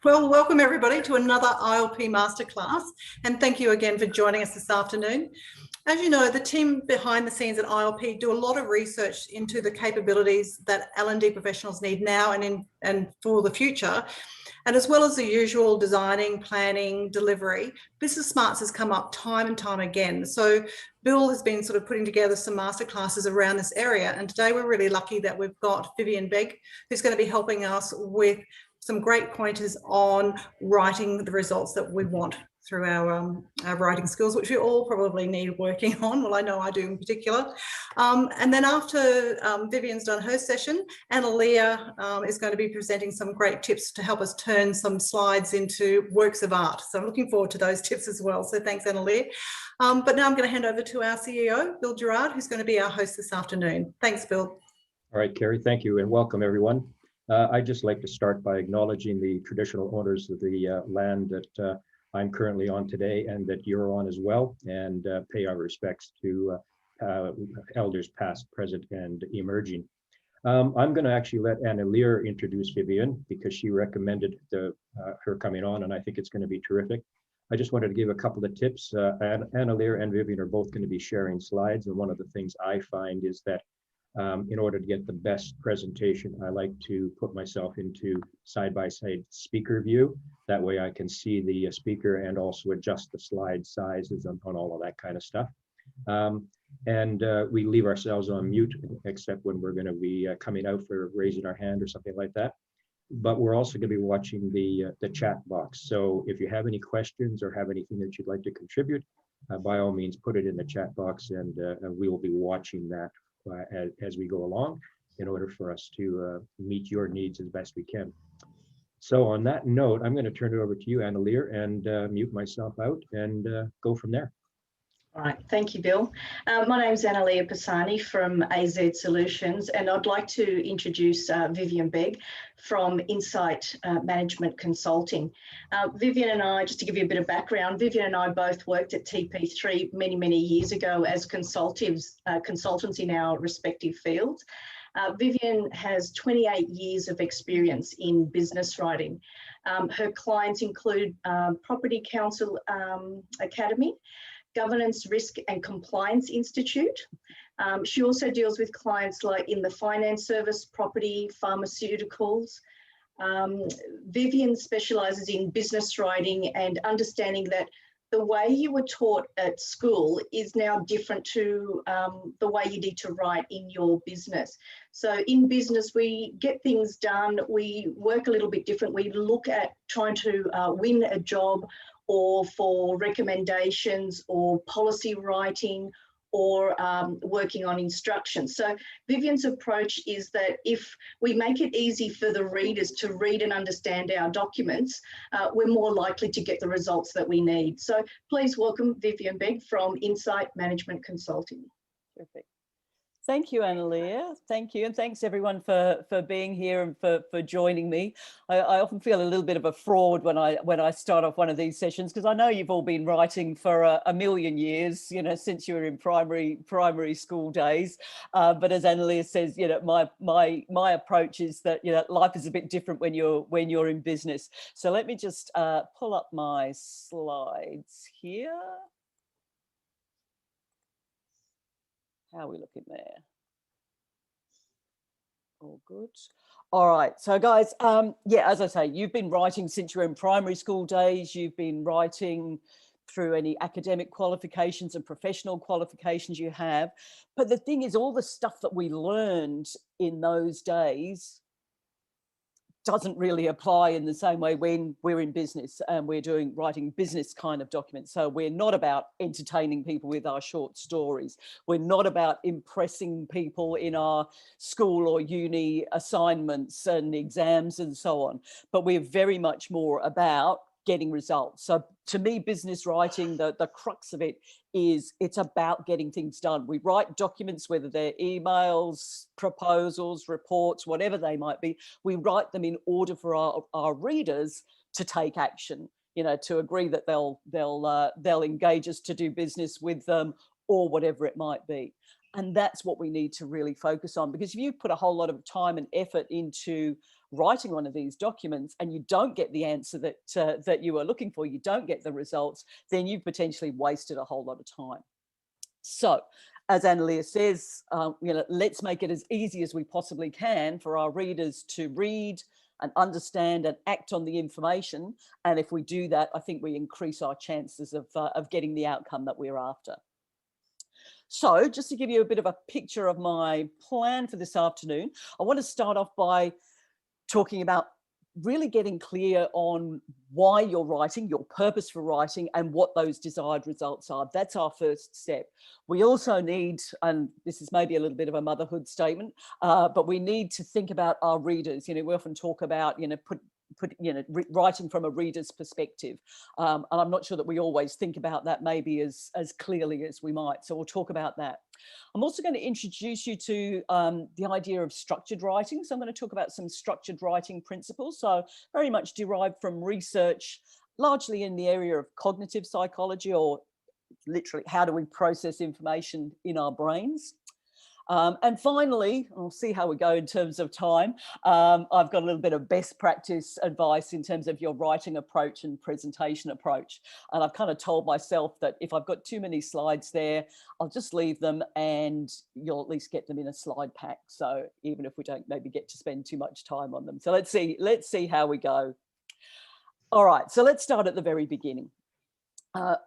Well, welcome everybody to another ILP Masterclass, and thank you again for joining us this afternoon. As you know, the team behind the scenes at ILP do a lot of research into the capabilities that L&D professionals need now and for the future. And as well as the usual designing, planning, delivery, Business Smarts has come up time and time again. So Bill has been sort of putting together some masterclasses around this area. And today we're really lucky that we've got Vivienne Begg, who's going to be helping us with some great pointers on writing the results that we want through our writing skills, which we all probably need working on. Well, I know I do in particular. And then after Vivienne's done her session, Anna-Leah is going to be presenting some great tips to help us turn some slides into works of art. So I'm looking forward to those tips as well. So thanks, Anna-Leah. But now I'm going to hand over to our CEO, Bill Gerard, who's going to be our host this afternoon. Thanks, Bill. All right, Carrie, thank you and welcome everyone. I'd just like to start by acknowledging the traditional owners of the land that I'm currently on today and that you're on as well, and pay our respects to elders past, present, and emerging. I'm going to actually let Anna-Leah introduce Vivienne because she recommended her coming on, and I think it's going to be terrific. I just wanted to give a couple of tips. Anna-Leah and Vivienne are both going to be sharing slides, and one of the things I find is that in order to get the best presentation, I like to put myself into side-by-side speaker view. That way I can see the speaker and also adjust the slide sizes on all of that kind of stuff. We leave ourselves on mute, except when we're going to be coming out for raising our hand or something like that. But we're also going to be watching the chat box. So if you have any questions or have anything that you'd like to contribute, by all means, put it in the chat box, and we will be watching that as we go along in order for us to meet your needs as best we can. So on that note, I'm going to turn it over to you, Anna-Leah, and mute myself out and go from there. All right, thank you, Bill. My name is Anna-Leah Pisani from AZ Solutions, and I'd like to introduce Vivienne Begg from Insight Management Consulting. Vivienne and I, just to give you a bit of background, Vivienne and I both worked at TP3 many, many years ago as consultants in our respective fields. Vivienne has 28 years of experience in business writing. Her clients include Property Council Academy, Governance, Risk and Compliance Institute. She also deals with clients like in the finance service, property, pharmaceuticals. Vivienne specialises in business writing and understanding that the way you were taught at school is now different to the way you need to write in your business. So in business, we get things done, we work a little bit different. We look at trying to win a job, or for recommendations or policy writing, or working on instructions. So Vivienne's approach is that if we make it easy for the readers to read and understand our documents, we're more likely to get the results that we need. So please welcome Vivienne Begg from Insight Management Consulting. Perfect. Thank you, Anna-Leah. Thank you. And thanks everyone for being here and for joining me. I often feel a little bit of a fraud when I start off one of these sessions, because I know you've all been writing for a million years, you know, since you were in primary school days. But as Anna-Leah says, you know, my approach is that, you know, life is a bit different when you're in business. So let me just pull up my slides here. How are we looking there? All good. All right. So guys, yeah, as I say, you've been writing since you were in primary school days. You've been writing through any academic qualifications and professional qualifications you have. But the thing is, all the stuff that we learned in those days doesn't really apply in the same way when we're in business and we're writing business kind of documents. So we're not about entertaining people with our short stories. We're not about impressing people in our school or uni assignments and exams and so on. But we're very much more about getting results. So to me, business writing, the crux of it is it's about getting things done. We write documents, whether they're emails, proposals, reports, whatever they might be. We write them in order for our readers to take action, you know, to agree that they'll engage us to do business with them or whatever it might be. And that's what we need to really focus on, because if you put a whole lot of time and effort into writing one of these documents and you don't get the answer that you are looking for, you don't get the results, then you've potentially wasted a whole lot of time. So, as Annalia says, let's make it as easy as we possibly can for our readers to read and understand and act on the information. And if we do that, I think we increase our chances of getting the outcome that we're after. So just to give you a bit of a picture of my plan for this afternoon, I want to start off by talking about really getting clear on why you're writing, your purpose for writing, and what those desired results are. That's our first step. We also need, and this is maybe a little bit of a motherhood statement, but we need to think about our readers. We often talk about, writing from a reader's perspective. And I'm not sure that we always think about that maybe as clearly as we might. So we'll talk about that. I'm also going to introduce you to the idea of structured writing. So I'm going to talk about some structured writing principles. So very much derived from research, largely in the area of cognitive psychology, or literally how do we process information in our brains. And finally, we'll see how we go in terms of time. I've got a little bit of best practice advice in terms of your writing approach and presentation approach. And I've kind of told myself that if I've got too many slides there, I'll just leave them and you'll at least get them in a slide pack. So even if we don't maybe get to spend too much time on them. So let's see how we go. All right, so let's start at the very beginning.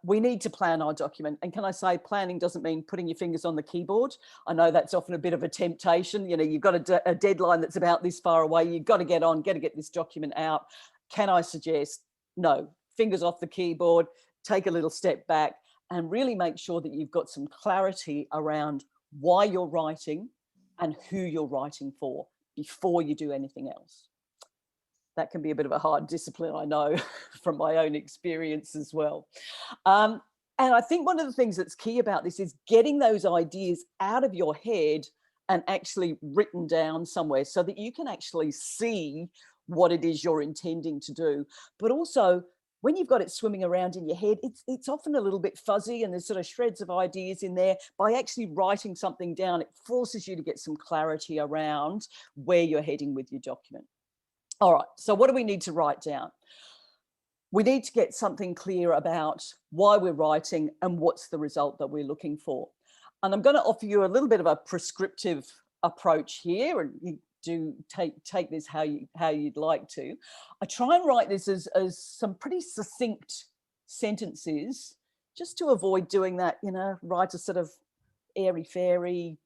We need to plan our document. And can I say, planning doesn't mean putting your fingers on the keyboard. I know that's often a bit of a temptation. You've got a deadline that's about this far away. You've got to get on, get this document out. Can I suggest, no, fingers off the keyboard, take a little step back and really make sure that you've got some clarity around why you're writing and who you're writing for before you do anything else. That can be a bit of a hard discipline, I know, from my own experience as well. And I think one of the things that's key about this is getting those ideas out of your head and actually written down somewhere so that you can actually see what it is you're intending to do. But also, when you've got it swimming around in your head, it's often a little bit fuzzy and there's sort of shreds of ideas in there. By actually writing something down, it forces you to get some clarity around where you're heading with your document. All right, so what do we need to write down? We need to get something clear about why we're writing and what's the result that we're looking for. And I'm going to offer you a little bit of a prescriptive approach here, and you do take this how you'd like to. I try and write this as some pretty succinct sentences, just to avoid doing that, write a sort of airy-fairy,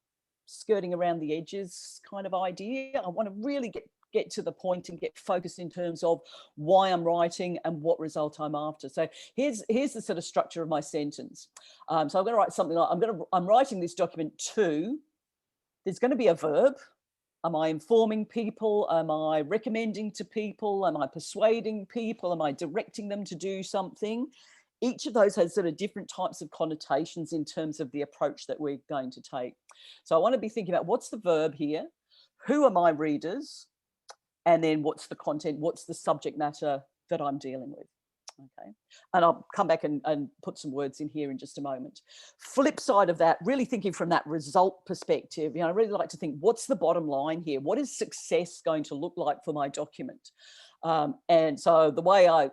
skirting around the edges kind of idea. I want to really get to the point and get focused in terms of why I'm writing and what result I'm after. So here's the sort of structure of my sentence. So I'm going to write something like, I'm writing this document to, there's going to be a verb. Am I informing people? Am I recommending to people? Am I persuading people? Am I directing them to do something? Each of those has sort of different types of connotations in terms of the approach that we're going to take. So I want to be thinking about what's the verb here? Who are my readers? And then what's the content, what's the subject matter that I'm dealing with, okay? And I'll come back and put some words in here in just a moment. Flip side of that, really thinking from that result perspective, I really like to think, what's the bottom line here? What is success going to look like for my document? And so the way I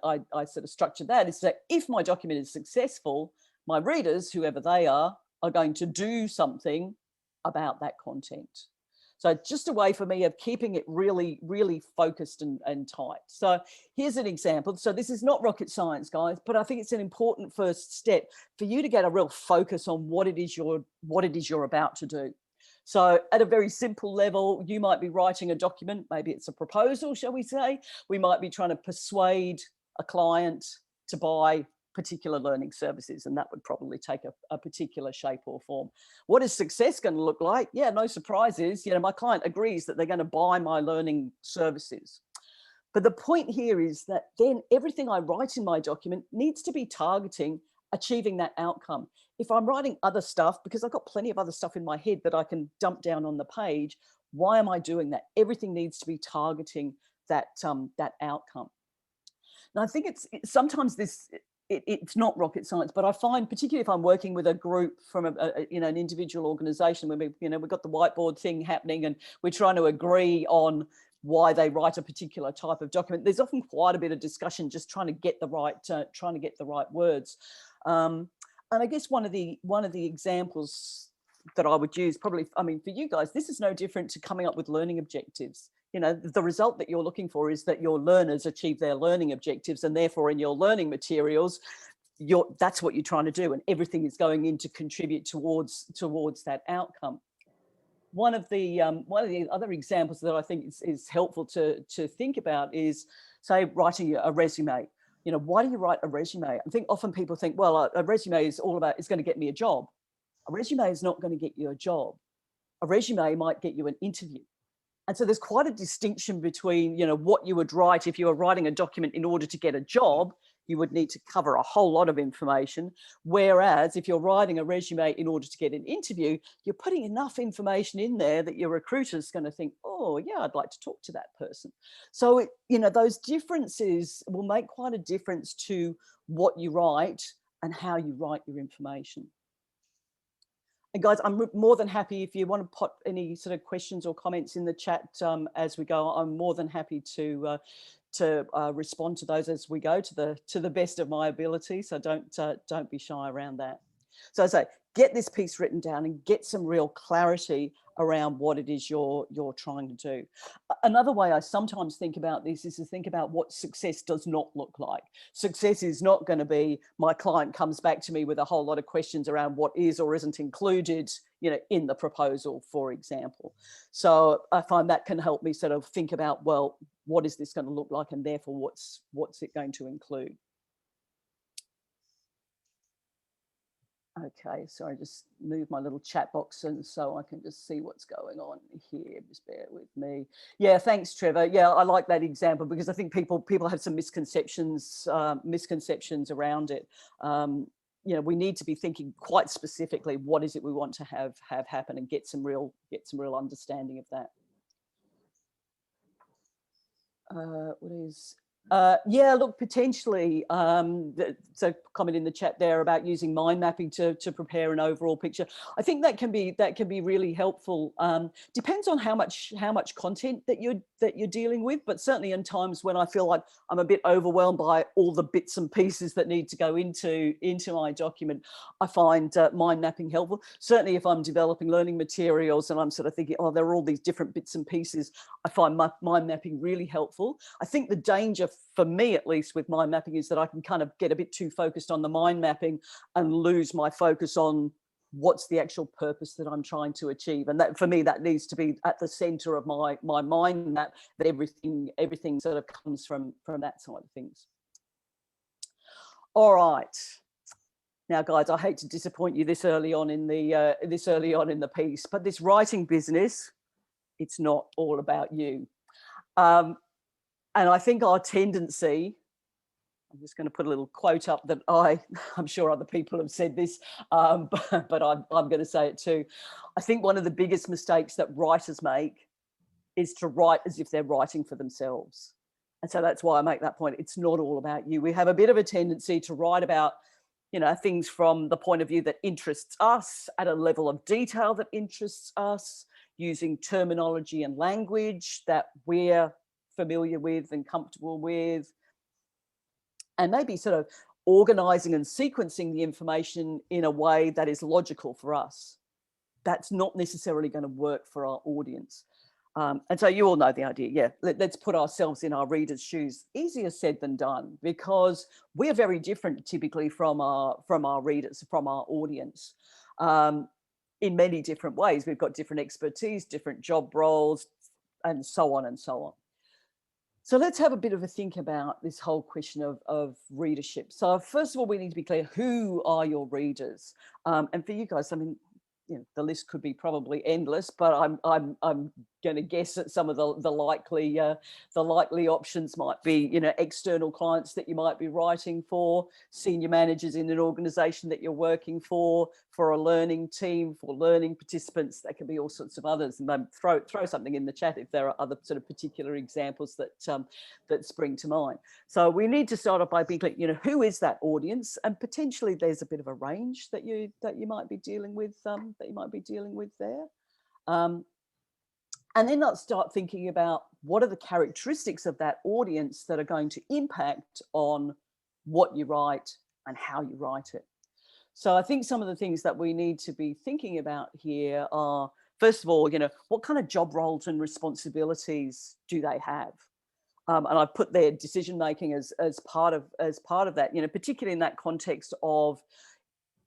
sort of structure that is that if my document is successful, my readers, whoever they are going to do something about that content. So just a way for me of keeping it really, really focused and tight. So here's an example. So this is not rocket science, guys, but I think it's an important first step for you to get a real focus on what it is you're about to do. So at a very simple level, you might be writing a document, maybe it's a proposal, shall we say. We might be trying to persuade a client to buy particular learning services, and that would probably take a particular shape or form. What is success going to look like? Yeah, no surprises. My client agrees that they're going to buy my learning services. But the point here is that then everything I write in my document needs to be targeting achieving that outcome. If I'm writing other stuff, because I've got plenty of other stuff in my head that I can dump down on the page, why am I doing that? Everything needs to be targeting that outcome. Now, I think it's sometimes this it's not rocket science, but I find, particularly if I'm working with a group from an individual organisation, when we've got the whiteboard thing happening and we're trying to agree on why they write a particular type of document, there's often quite a bit of discussion just trying to get the right words. And I guess one of the examples that I would use, probably, I mean, for you guys, this is no different to coming up with learning objectives. The result that you're looking for is that your learners achieve their learning objectives, and therefore in your learning materials, that's what you're trying to do, and everything is going in to contribute towards that outcome. One of the other examples that I think is helpful to think about is, say, writing a resume. Why do you write a resume? I think often people think, well, a resume is all about, it's going to get me a job. A resume is not going to get you a job. A resume might get you an interview. And so there's quite a distinction between, what you would write if you were writing a document in order to get a job. You would need to cover a whole lot of information. Whereas if you're writing a resume in order to get an interview, you're putting enough information in there that your recruiter's going to think, oh, yeah, I'd like to talk to that person. So, those differences will make quite a difference to what you write and how you write your information. And guys, I'm more than happy if you want to put any sort of questions or comments in the chat as we go. I'm more than happy to respond to those as we go to the best of my ability. So don't be shy around that. So I say, get this piece written down and get some real clarity around what it is you're trying to do. Another way I sometimes think about this is to think about what success does not look like. Success is not going to be my client comes back to me with a whole lot of questions around what is or isn't included, in the proposal, for example. So I find that can help me sort of think about, well, what is this going to look like, and therefore what's it going to include? Okay, so I just move my little chat box and so I can just see what's going on here. Just bear with me. Yeah, thanks, Trevor. Yeah, I like that example because I think people have some misconceptions around it. We need to be thinking quite specifically, what is it we want to have happen, and get some real understanding of that. Yeah, look, potentially. So comment in the chat there about using mind mapping to prepare an overall picture. I think that can be really helpful. Depends on how much content that you're dealing with, but certainly in times when I feel like I'm a bit overwhelmed by all the bits and pieces that need to go into my document, I find mind mapping helpful. Certainly if I'm developing learning materials and I'm sort of thinking, oh, there are all these different bits and pieces, I find mind mapping really helpful. I think the danger, for me at least, with mind mapping is that I can kind of get a bit too focused on the mind mapping and lose my focus on what's the actual purpose that I'm trying to achieve. And that, for me, that needs to be at the center of my mind map, that everything sort of comes from that side of things. All right. Now, guys, I hate to disappoint you this early on in the piece, but this writing business, it's not all about you. And I think our tendency, I'm just going to put a little quote up that I'm sure other people have said this, but I'm going to say it too. I think one of the biggest mistakes that writers make is to write as if they're writing for themselves. And so that's why I make that point. It's not all about you. We have a bit of a tendency to write about, things from the point of view that interests us, at a level of detail that interests us, using terminology and language that we're familiar with and comfortable with, and maybe sort of organizing and sequencing the information in a way that is logical for us. That's not necessarily going to work for our audience. And so you all know the idea. Yeah, let's put ourselves in our readers' shoes. Easier said than done, because we're very different typically from our readers, from our audience, in many different ways. We've got different expertise, different job roles, and so on and so on. So let's have a bit of a think about this whole question of readership. So first of all, we need to be clear, who are your readers? And for you guys, I mean, the list could be probably endless, but I'm going to guess that some of the likely options might be, external clients that you might be writing for, senior managers in an organisation that you're working for, for a learning team, for learning participants. There can be all sorts of others. And throw something in the chat if there are other sort of particular examples that that spring to mind. So we need to start off by being clear, you know, who is that audience, and potentially there's a bit of a range that you might be dealing with there. And then let's start thinking about what are the characteristics of that audience that are going to impact on what you write and how you write it. So I think some of the things that we need to be thinking about here are, first of all, you know, what kind of job roles and responsibilities do they have? And I've put their decision making as part of that, you know, particularly in that context of,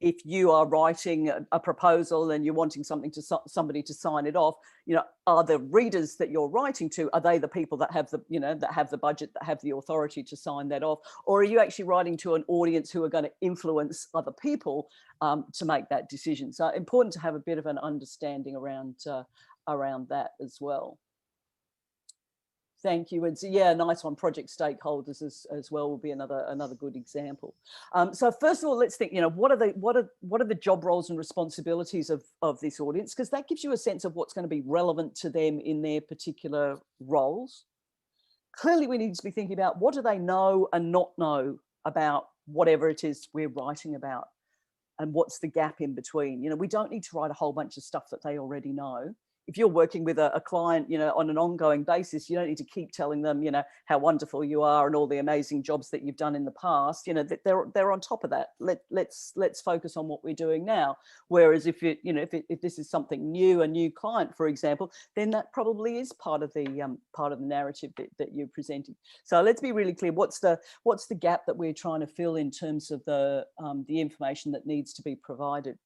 if you are writing a proposal and you're wanting somebody to sign it off, you know, are the readers that you're writing to, are they the people that have the, you know, that have the budget, that have the authority to sign that off? Or are you actually writing to an audience who are going to influence other people to make that decision? So important to have a bit of an understanding around that as well. Thank you. And so, yeah, nice one. Project stakeholders as well will be another good example. So first of all, let's think, you know, what are the job roles and responsibilities of this audience? Because that gives you a sense of what's going to be relevant to them in their particular roles. Clearly, we need to be thinking about what do they know and not know about whatever it is we're writing about, and what's the gap in between. You know, we don't need to write a whole bunch of stuff that they already know. If you're working with a client, you know, on an ongoing basis, you don't need to keep telling them, you know, how wonderful you are and all the amazing jobs that you've done in the past. You know, that they're on top of that. Let's focus on what we're doing now. Whereas if if this is something new, a new client, for example, then that probably is part of the narrative that you're presenting. So let's be really clear. What's the gap that we're trying to fill in terms of the information that needs to be provided?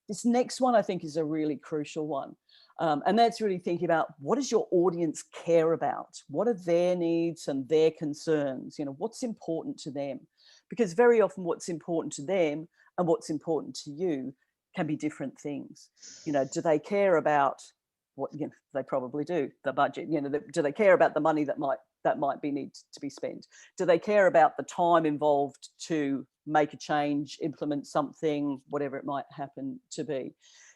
This next one, I think, is a really crucial one. And that's really thinking about, what does your audience care about? What are their needs and their concerns? You know, what's important to them? Because very often what's important to them and what's important to you can be different things. You know, do they care about what, you know, they probably do, the budget, you know, do they care about the money that might be need to be spent? Do they care about the time involved to make a change, implement something, whatever it might happen to be?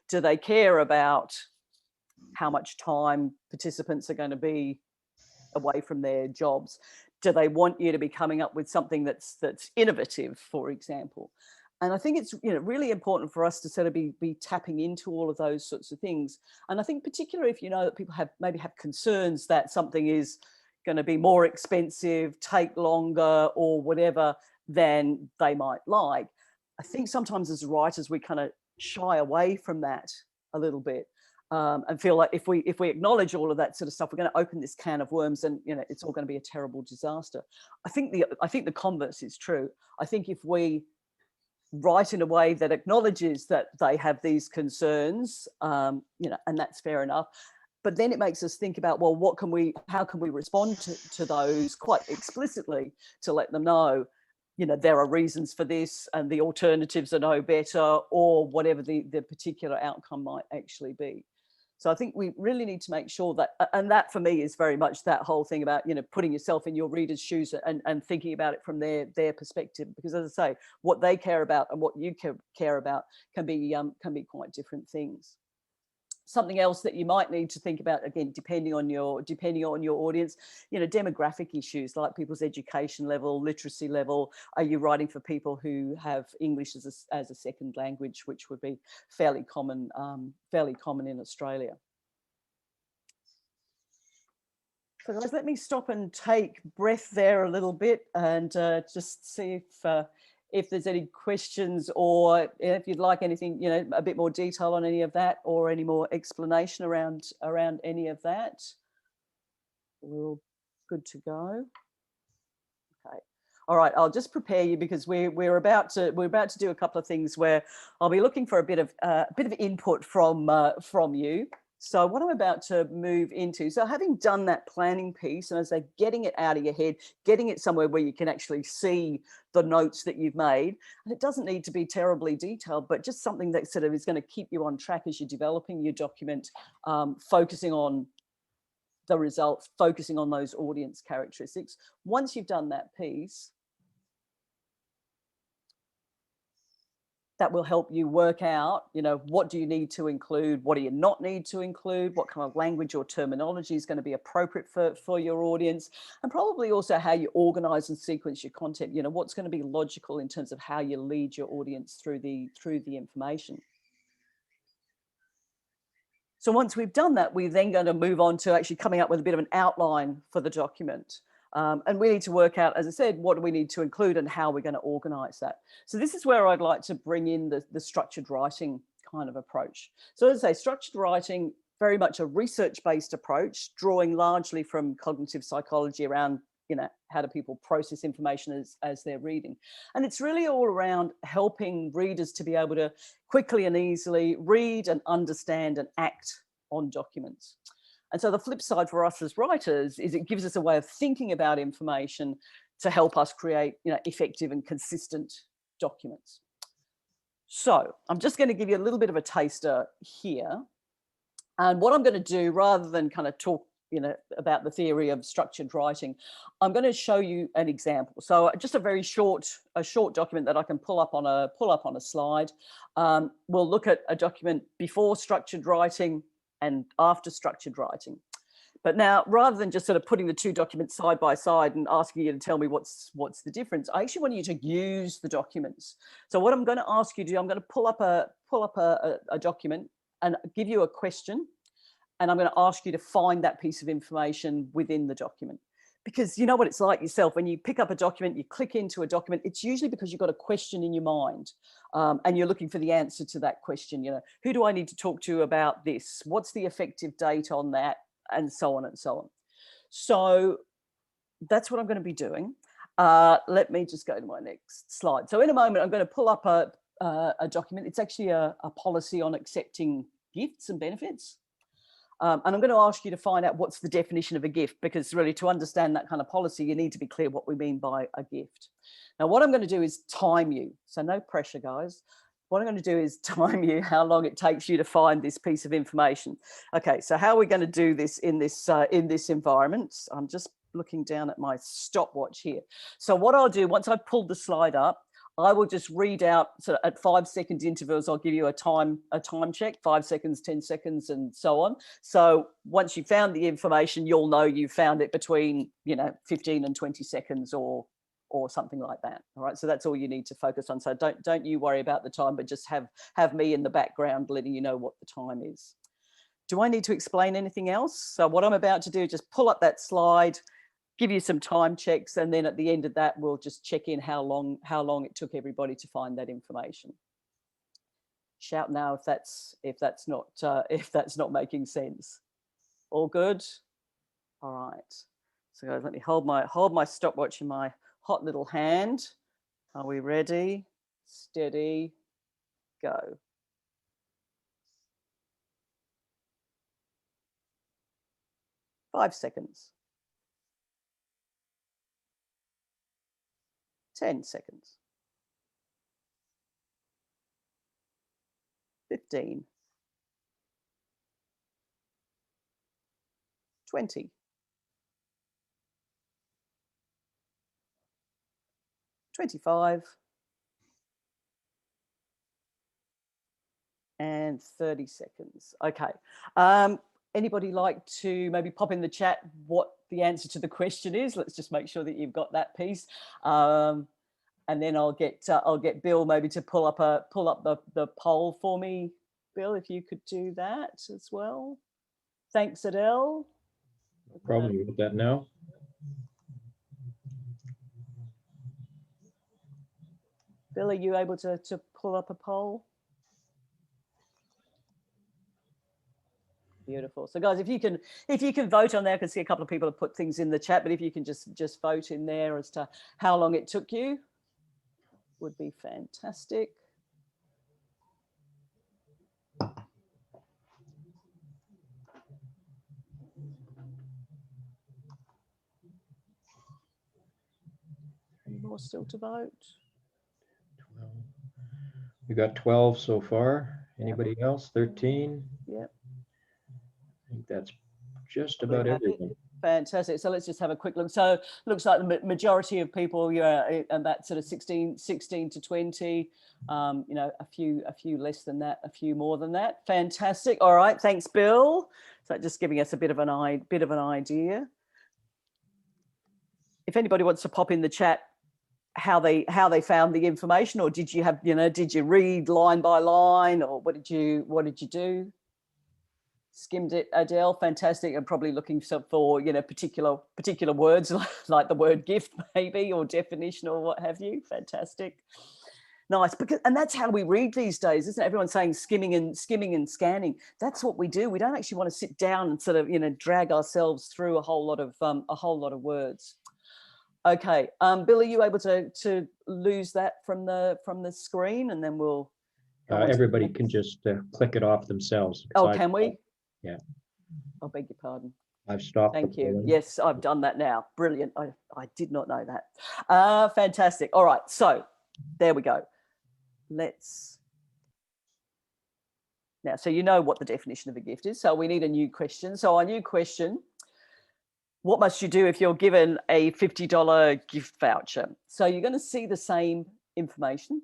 Do they care about how much time participants are going to be away from their jobs? Do they want you to be coming up with something that's innovative, for example? And I think it's, you know, really important for us to sort of be tapping into all of those sorts of things. And I think particularly if you know that people maybe have concerns that something is going to be more expensive, take longer, or whatever than they might like, I think sometimes as writers we kind of shy away from that a little bit, and feel like if we acknowledge all of that sort of stuff, we're going to open this can of worms, and, you know, it's all going to be a terrible disaster. I think the converse is true. I think if we write in a way that acknowledges that they have these concerns, you know, and that's fair enough. But then it makes us think about, well, how can we respond to those quite explicitly to let them know, you know, there are reasons for this and the alternatives are no better, or whatever the particular outcome might actually be. So I think we really need to make sure that, and that for me is very much that whole thing about, you know, putting yourself in your reader's shoes and thinking about it from their perspective, because as I say, what they care about and what you care about can be quite different things. Something else that you might need to think about, again, depending on your audience, you know, demographic issues like people's education level, literacy level. Are you writing for people who have English as a second language, which would be fairly common in Australia? So guys, let me stop and take breath there a little bit and just see if there's any questions, or if you'd like anything, you know, a bit more detail on any of that, or any more explanation around any of that. We're all good to go. Okay. All right, I'll just prepare you, because we're about to do a couple of things where I'll be looking for a bit of input from you. So what I'm about to move into, so having done that planning piece, and as I say, getting it out of your head, getting it somewhere where you can actually see the notes that you've made, and it doesn't need to be terribly detailed, but just something that sort of is going to keep you on track as you're developing your document, focusing on the results, focusing on those audience characteristics. Once you've done that piece, that will help you work out, you know, what do you need to include, what do you not need to include, what kind of language or terminology is going to be appropriate for your audience, and probably also how you organize and sequence your content. You know, what's going to be logical in terms of how you lead your audience through the information. So once we've done that, we're then going to move on to actually coming up with a bit of an outline for the document. And we need to work out, as I said, what do we need to include and how we're going to organise that. So this is where I'd like to bring in the structured writing kind of approach. So as I say, structured writing, very much a research-based approach, drawing largely from cognitive psychology around, you know, how do people process information as they're reading. And it's really all around helping readers to be able to quickly and easily read and understand and act on documents. And so the flip side for us as writers is it gives us a way of thinking about information to help us create, you know, effective and consistent documents. So I'm just going to give you a little bit of a taster here. And what I'm going to do, rather than kind of talk, you know, about the theory of structured writing, I'm going to show you an example. So just a very short document that I can pull up on a slide. We'll look at a document before structured writing and after structured writing. But now, rather than just sort of putting the two documents side by side and asking you to tell me what's the difference, I actually want you to use the documents. So what I'm going to ask you to do, I'm going to pull up a document and give you a question, and I'm going to ask you to find that piece of information within the document. Because you know what it's like yourself, when you pick up a document, you click into a document, it's usually because you've got a question in your mind and you're looking for the answer to that question. You know, who do I need to talk to about this? What's the effective date on that? And so on and so on. So that's what I'm going to be doing. Let me just go to my next slide. So in a moment, I'm going to pull up a document. It's actually a policy on accepting gifts and benefits. And I'm going to ask you to find out what's the definition of a gift, because really to understand that kind of policy, you need to be clear what we mean by a gift. Now, what I'm going to do is time you. So no pressure, guys. What I'm going to do is time you how long it takes you to find this piece of information. Okay, so how are we going to do this in this environment? I'm just looking down at my stopwatch here. So what I'll do, once I've pulled the slide up, I will just read out, so at 5-second intervals, I'll give you a time check, 5 seconds, 10 seconds, and so on. So once you've found the information, you'll know you've found it between, you know, 15 and 20 seconds or something like that. All right. So that's all you need to focus on. So don't you worry about the time, but just have me in the background letting you know what the time is. Do I need to explain anything else? So what I'm about to do is just pull up that slide, give you some time checks, and then at the end of that, we'll just check in how long it took everybody to find that information. Shout now if that's not making sense. All good? All right. So guys, let me hold my stopwatch in my hot little hand. Are we ready? Steady, go. Five seconds. 10 seconds. 15. 20. 25. And 30 seconds. Okay. Anybody like to maybe pop in the chat what the answer to the question is? Let's just make sure that you've got that piece. And then I'll get Bill maybe to pull up the poll for me. Bill, if you could do that as well. Thanks, Adele. No problem with that now. Bill, are you able to pull up a poll? Beautiful. So guys, if you can vote on there, I can see a couple of people have put things in the chat, but if you can just vote in there as to how long it took you, would be fantastic. Any more still to vote? 12. We got 12 so far. Anybody else? 13? Yep. I think that's just about everyone. Fantastic. So let's just have a quick look. So it looks like the majority of people, and that sort of 16 to 20, you know, a few less than that, a few more than that. Fantastic. All right. Thanks, Bill. So just giving us a bit of an idea. If anybody wants to pop in the chat how they found the information, or did you have, you know, did you read line by line, or what did you do? Skimmed it, Adele. Fantastic. And probably looking for, you know, particular words like the word gift maybe, or definition, or what have you. Fantastic. Nice. And that's how we read these days, isn't it? Everyone's saying skimming and scanning. That's what we do. We don't actually want to sit down and sort of, you know, drag ourselves through a whole lot of words. Okay, Bill, are you able to lose that from the screen, and then we'll everybody can just click it off themselves. Oh, can we? Yeah. I beg your pardon. I've stopped. Thank you. Yes, I've done that now. Brilliant. I did not know that. Fantastic. All right, so there we go. Now, so you know what the definition of a gift is. So we need a new question. So our new question: what must you do if you're given a $50 gift voucher? So you're going to see the same information.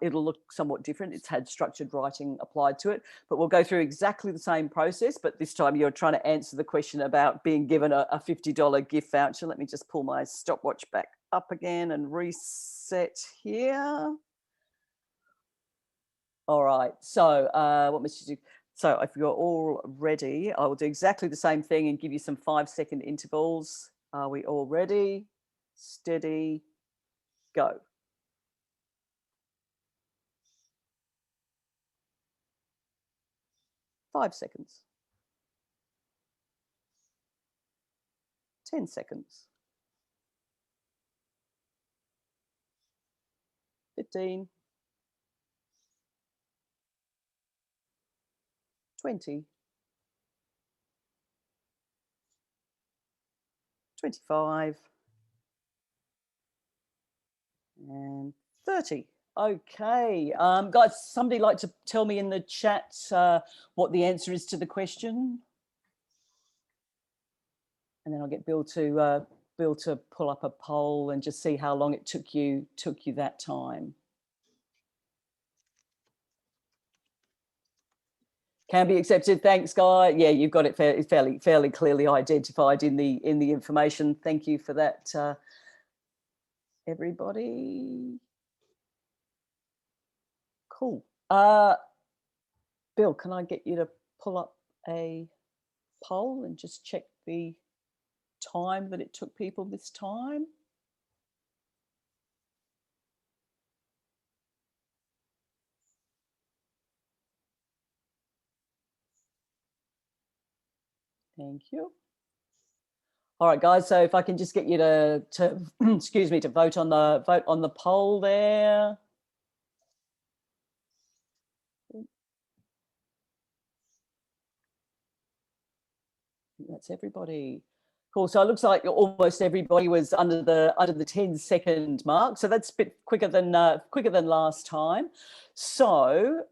It'll look somewhat different. It's had structured writing applied to it, but we'll go through exactly the same process. But this time you're trying to answer the question about being given a $50 gift voucher. Let me just pull my stopwatch back up again and reset here. All right. So what must you do? So if you're all ready, I will do exactly the same thing and give you some 5-second intervals. Are we all ready? Steady, go. Five seconds. 10 seconds. 15. 20. 25. And 30. Okay, guys, somebody like to tell me in the chat what the answer is to the question, and then I'll get Bill to pull up a poll and just see how long it took you that time. Can be accepted. Thanks, Guy. Yeah, you've got it fairly clearly identified in the information. Thank you for that, everybody. Cool. Bill, can I get you to pull up a poll and just check the time that it took people this time? Thank you. All right, guys. So if I can just get you to excuse me, to vote on the poll there. That's everybody. Cool. So it looks like almost everybody was under the 10-second mark. So that's a bit quicker than last time. So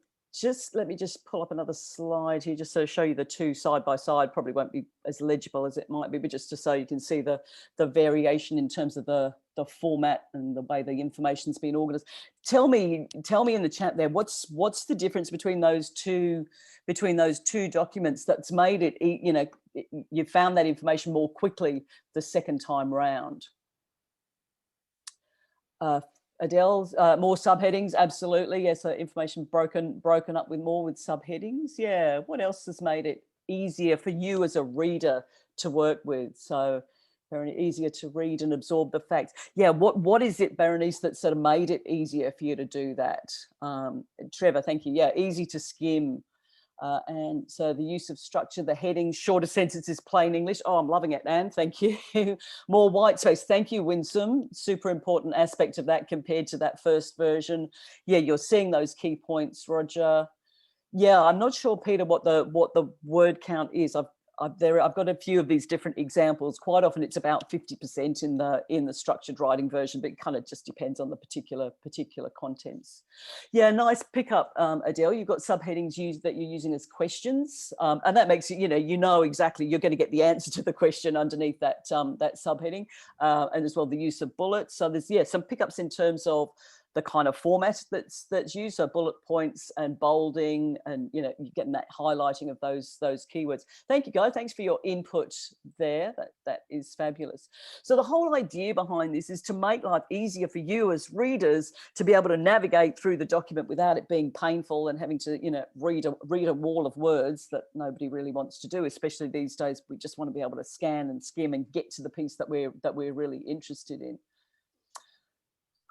let me pull up another slide here just to show you the two side by side. Probably won't be as legible as it might be, but just so you can see the variation in terms of the format and the way the information's been organized. Tell me in the chat there, what's the difference between those two documents that's made it, you know, you found that information more quickly the second time round? Adele, more subheadings, absolutely. Yes, information broken up with subheadings. Yeah. What else has made it easier for you as a reader to work with? So very easier to read and absorb the facts. Yeah. What is it, Berenice, that sort of made it easier for you to do that? Trevor, thank you. Yeah, easy to skim. And so the use of structure, the headings, shorter sentences, plain English. Oh, I'm loving it, Anne. Thank you. More white space. Thank you, Winsome. Super important aspect of that compared to that first version. Yeah, you're seeing those key points, Roger. Yeah, I'm not sure, Peter, what the word count is. I've got a few of these different examples. Quite often it's about 50% in the structured writing version, but it kind of just depends on the particular contents. Yeah, nice pickup, Adele. You've got subheadings that you're using as questions, and that makes it, you know exactly you're going to get the answer to the question underneath that that subheading, and as well the use of bullets. So there's some pickups in terms of the kind of format that's used, so bullet points and bolding, and you're getting that highlighting of those keywords. Thank you, guys. Thanks for your input there. That is fabulous. So the whole idea behind this is to make life easier for you as readers to be able to navigate through the document without it being painful and having to read a wall of words that nobody really wants to do. Especially these days, we just want to be able to scan and skim and get to the piece that we're really interested in.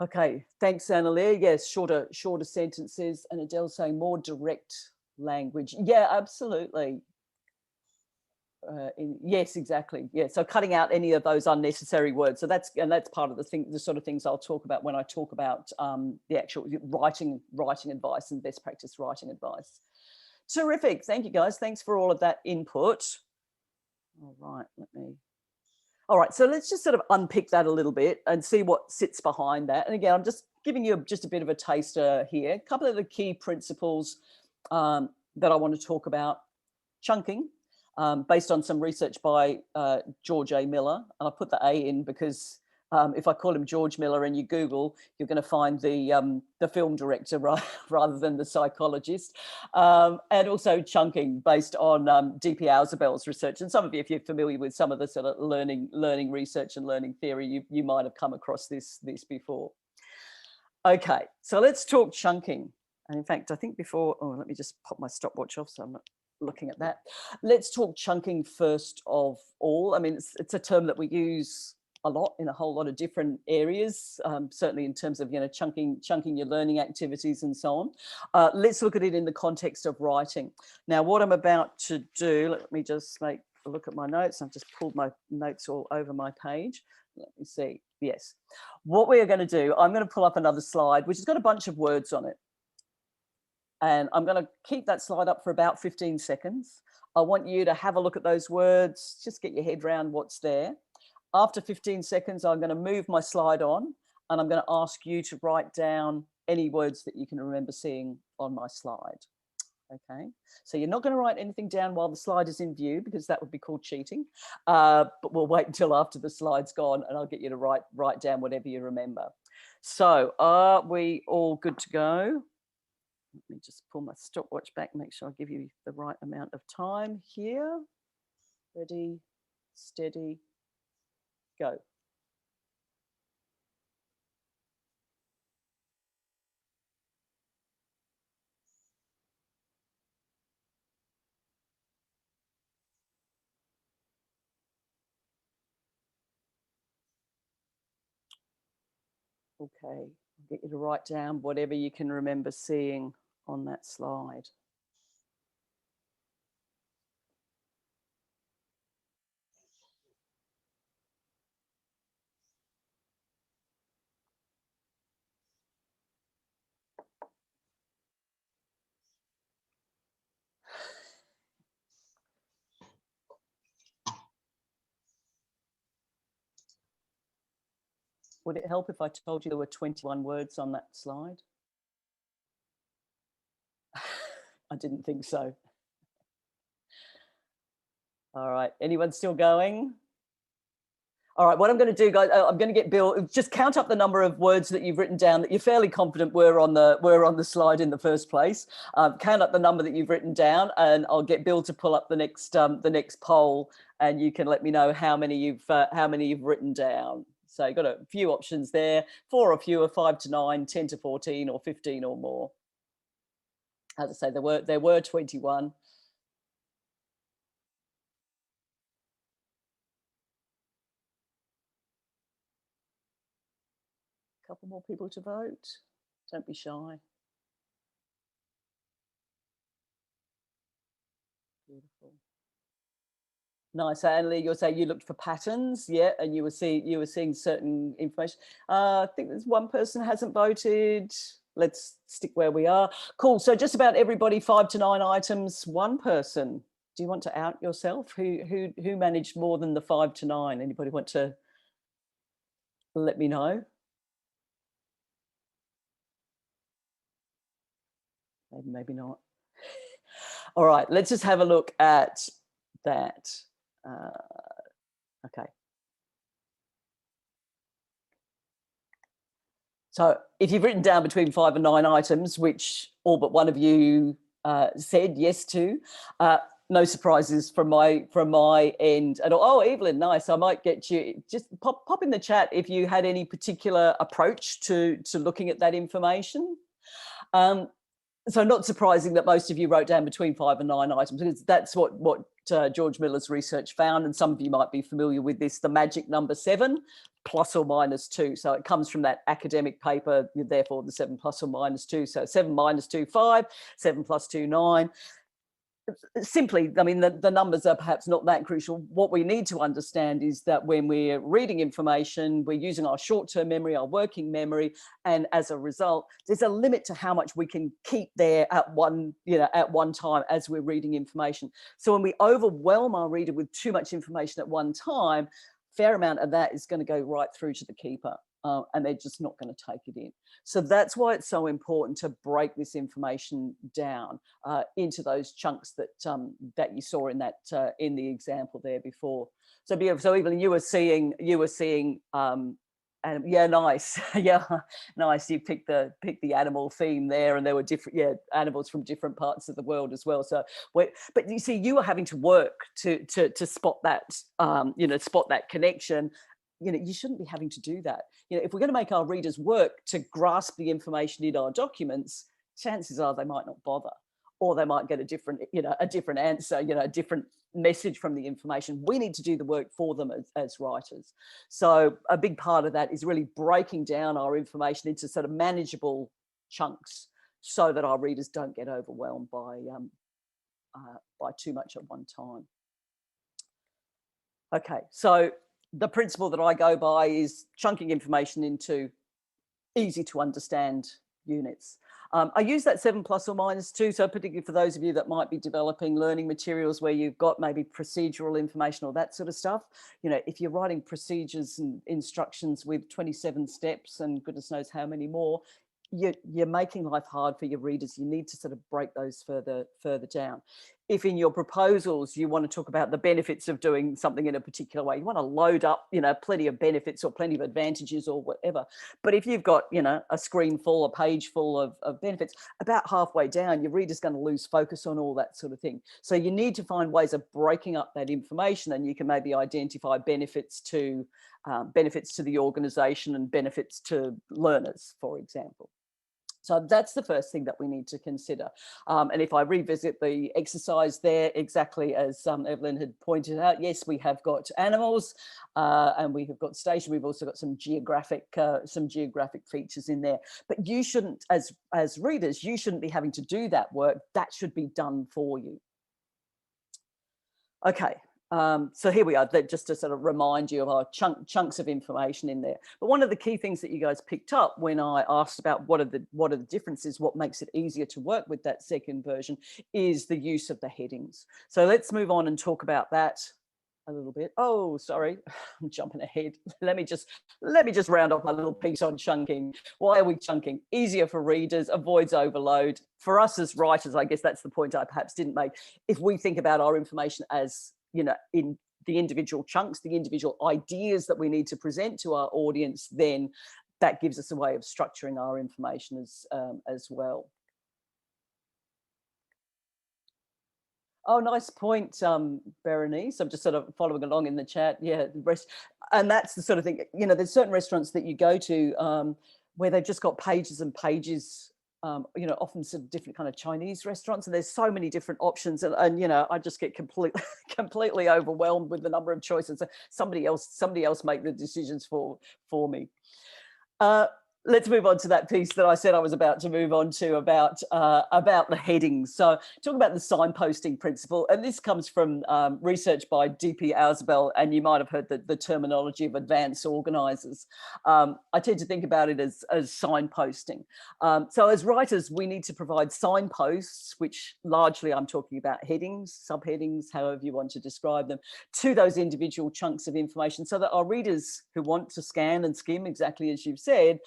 Okay, thanks, Annalie. Yes, shorter sentences, and Adele saying more direct language. Yeah, absolutely. Yes, exactly. Yeah, so cutting out any of those unnecessary words. So that's part of the sort of things I'll talk about when I talk about the actual writing advice and best practice writing advice. Terrific. Thank you, guys. Thanks for all of that input. All right, all right, so let's just sort of unpick that a little bit and see what sits behind that. And again, I'm just giving you just a bit of a taster here. A couple of the key principles that I want to talk about. Chunking, based on some research by George A. Miller. And I put the A in because if I call him George Miller and you Google, you're going to find the film director rather than the psychologist. And also chunking, based on D.P. Ausubel's research. And some of you, if you're familiar with some of the sort of learning research and learning theory, you might have come across this before. Okay, so let's talk chunking. And in fact, I think before, let me just pop my stopwatch off so I'm not looking at that. Let's talk chunking first of all. I mean, it's a term that we use a lot in a whole lot of different areas, certainly in terms of chunking your learning activities and so on. Let's look at it in the context of writing. Now, what I'm about to do, let me just make a look at my notes. I've just pulled my notes all over my page. Let me see. Yes. What we are going to do, I'm going to pull up another slide, which has got a bunch of words on it. And I'm going to keep that slide up for about 15 seconds. I want you to have a look at those words, just get your head around what's there. After 15 seconds, I'm going to move my slide on and I'm going to ask you to write down any words that you can remember seeing on my slide. Okay, so you're not going to write anything down while the slide is in view because that would be called cheating. But we'll wait until after the slide's gone and I'll get you to write down whatever you remember. So are we all good to go? Let me just pull my stopwatch back and make sure I give you the right amount of time here. Ready, steady, go. Okay, I'll get you to write down whatever you can remember seeing on that slide. Would it help if I told you there were 21 words on that slide? I didn't think so. All right, anyone still going? All right, what I'm going to do, guys, I'm going to get Bill, just count up the number of words that you've written down that you're fairly confident were on the slide in the first place. Count up the number that you've written down and I'll get Bill to pull up the next poll and you can let me know how many you've written down. So you've got a few options there, 4 or fewer, 5 to 9, 10 to 14 or 15 or more. As I say, there were 21. Couple more people to vote. Don't be shy. Beautiful. Nice, Annalie. You're saying you looked for patterns, yeah, and you were seeing certain information. I think there's one person hasn't voted. Let's stick where we are. Cool. So just about everybody, 5 to 9 items. One person. Do you want to out yourself? Who managed more than the 5 to 9? Anybody want to let me know? Maybe not. All right, let's just have a look at that. Okay. So if you've written down between 5 and 9 items, which all but one of you said yes to, no surprises from my end at all. Oh, Evelyn, nice. I might get you, just pop in the chat if you had any particular approach to looking at that information. So not surprising that most of you wrote down between 5 and 9 items, because that's what George Miller's research found, and some of you might be familiar with this, the magic number 7 plus or minus 2. So it comes from that academic paper, therefore the 7 plus or minus 2. So 7 minus 2, 5, 7 plus 2, 9. Simply, I mean, the numbers are perhaps not that crucial. What we need to understand is that when we're reading information, we're using our short-term memory, our working memory, and as a result, there's a limit to how much we can keep there at one time as we're reading information. So when we overwhelm our reader with too much information at one time, a fair amount of that is going to go right through to the keeper. And they're just not going to take it in. So that's why it's so important to break this information down into those chunks that that you saw in that in the example there before. So Evelyn, you were seeing and yeah, nice. Yeah, nice. You picked the animal theme there, and there were different animals from different parts of the world as well. So, but you see, you were having to work to spot that spot that connection. You shouldn't be having to do that. If we're going to make our readers work to grasp the information in our documents, chances are they might not bother, or they might get a different answer, a different message from the information. We need to do the work for them as writers. So a big part of that is really breaking down our information into sort of manageable chunks so that our readers don't get overwhelmed by too much at one time. Okay, so the principle that I go by is chunking information into easy to understand units. I use that 7 plus or minus 2, so particularly for those of you that might be developing learning materials where you've got maybe procedural information or that sort of stuff. If you're writing procedures and instructions with 27 steps and goodness knows how many more, you're making life hard for your readers. You need to sort of break those further down. If in your proposals you want to talk about the benefits of doing something in a particular way, you want to load up, plenty of benefits or plenty of advantages or whatever. But if you've got, a screen full, a page full of benefits, about halfway down, your reader's going to lose focus on all that sort of thing. So you need to find ways of breaking up that information, and you can maybe identify benefits to the organisation and benefits to learners, for example. So that's the first thing that we need to consider. And if I revisit the exercise there, exactly as Evelyn had pointed out, yes, we have got animals and we have got station. We've also got some geographic features in there. But you shouldn't, as readers, you shouldn't be having to do that work. That should be done for you. Okay. So here we are, just to sort of remind you of our chunks of information in there. But one of the key things that you guys picked up when I asked about what are the differences, what makes it easier to work with that second version, is the use of the headings. So let's move on and talk about that a little bit. Oh, sorry, I'm jumping ahead. Let me just round off my little piece on chunking. Why are we chunking? Easier for readers, avoids overload. For us as writers, I guess that's the point I perhaps didn't make. If we think about our information as in the individual chunks, the individual ideas that we need to present to our audience, then that gives us a way of structuring our information as well. Oh, nice point, Berenice. I'm just sort of following along in the chat. Yeah, and that's the sort of thing, there's certain restaurants that you go to where they've just got pages and pages, often sort of different kind of Chinese restaurants, and there's so many different options, and I just get completely overwhelmed with the number of choices. Somebody else make the decisions for me. let's move on to that piece that I said I was about to move on to about the headings. So talk about the signposting principle, and this comes from research by D.P. Ausubel, and you might have heard the terminology of advanced organisers. I tend to think about it as signposting. So as writers, we need to provide signposts, which largely I'm talking about headings, subheadings, however you want to describe them, to those individual chunks of information, so that our readers who want to scan and skim, exactly as you've said,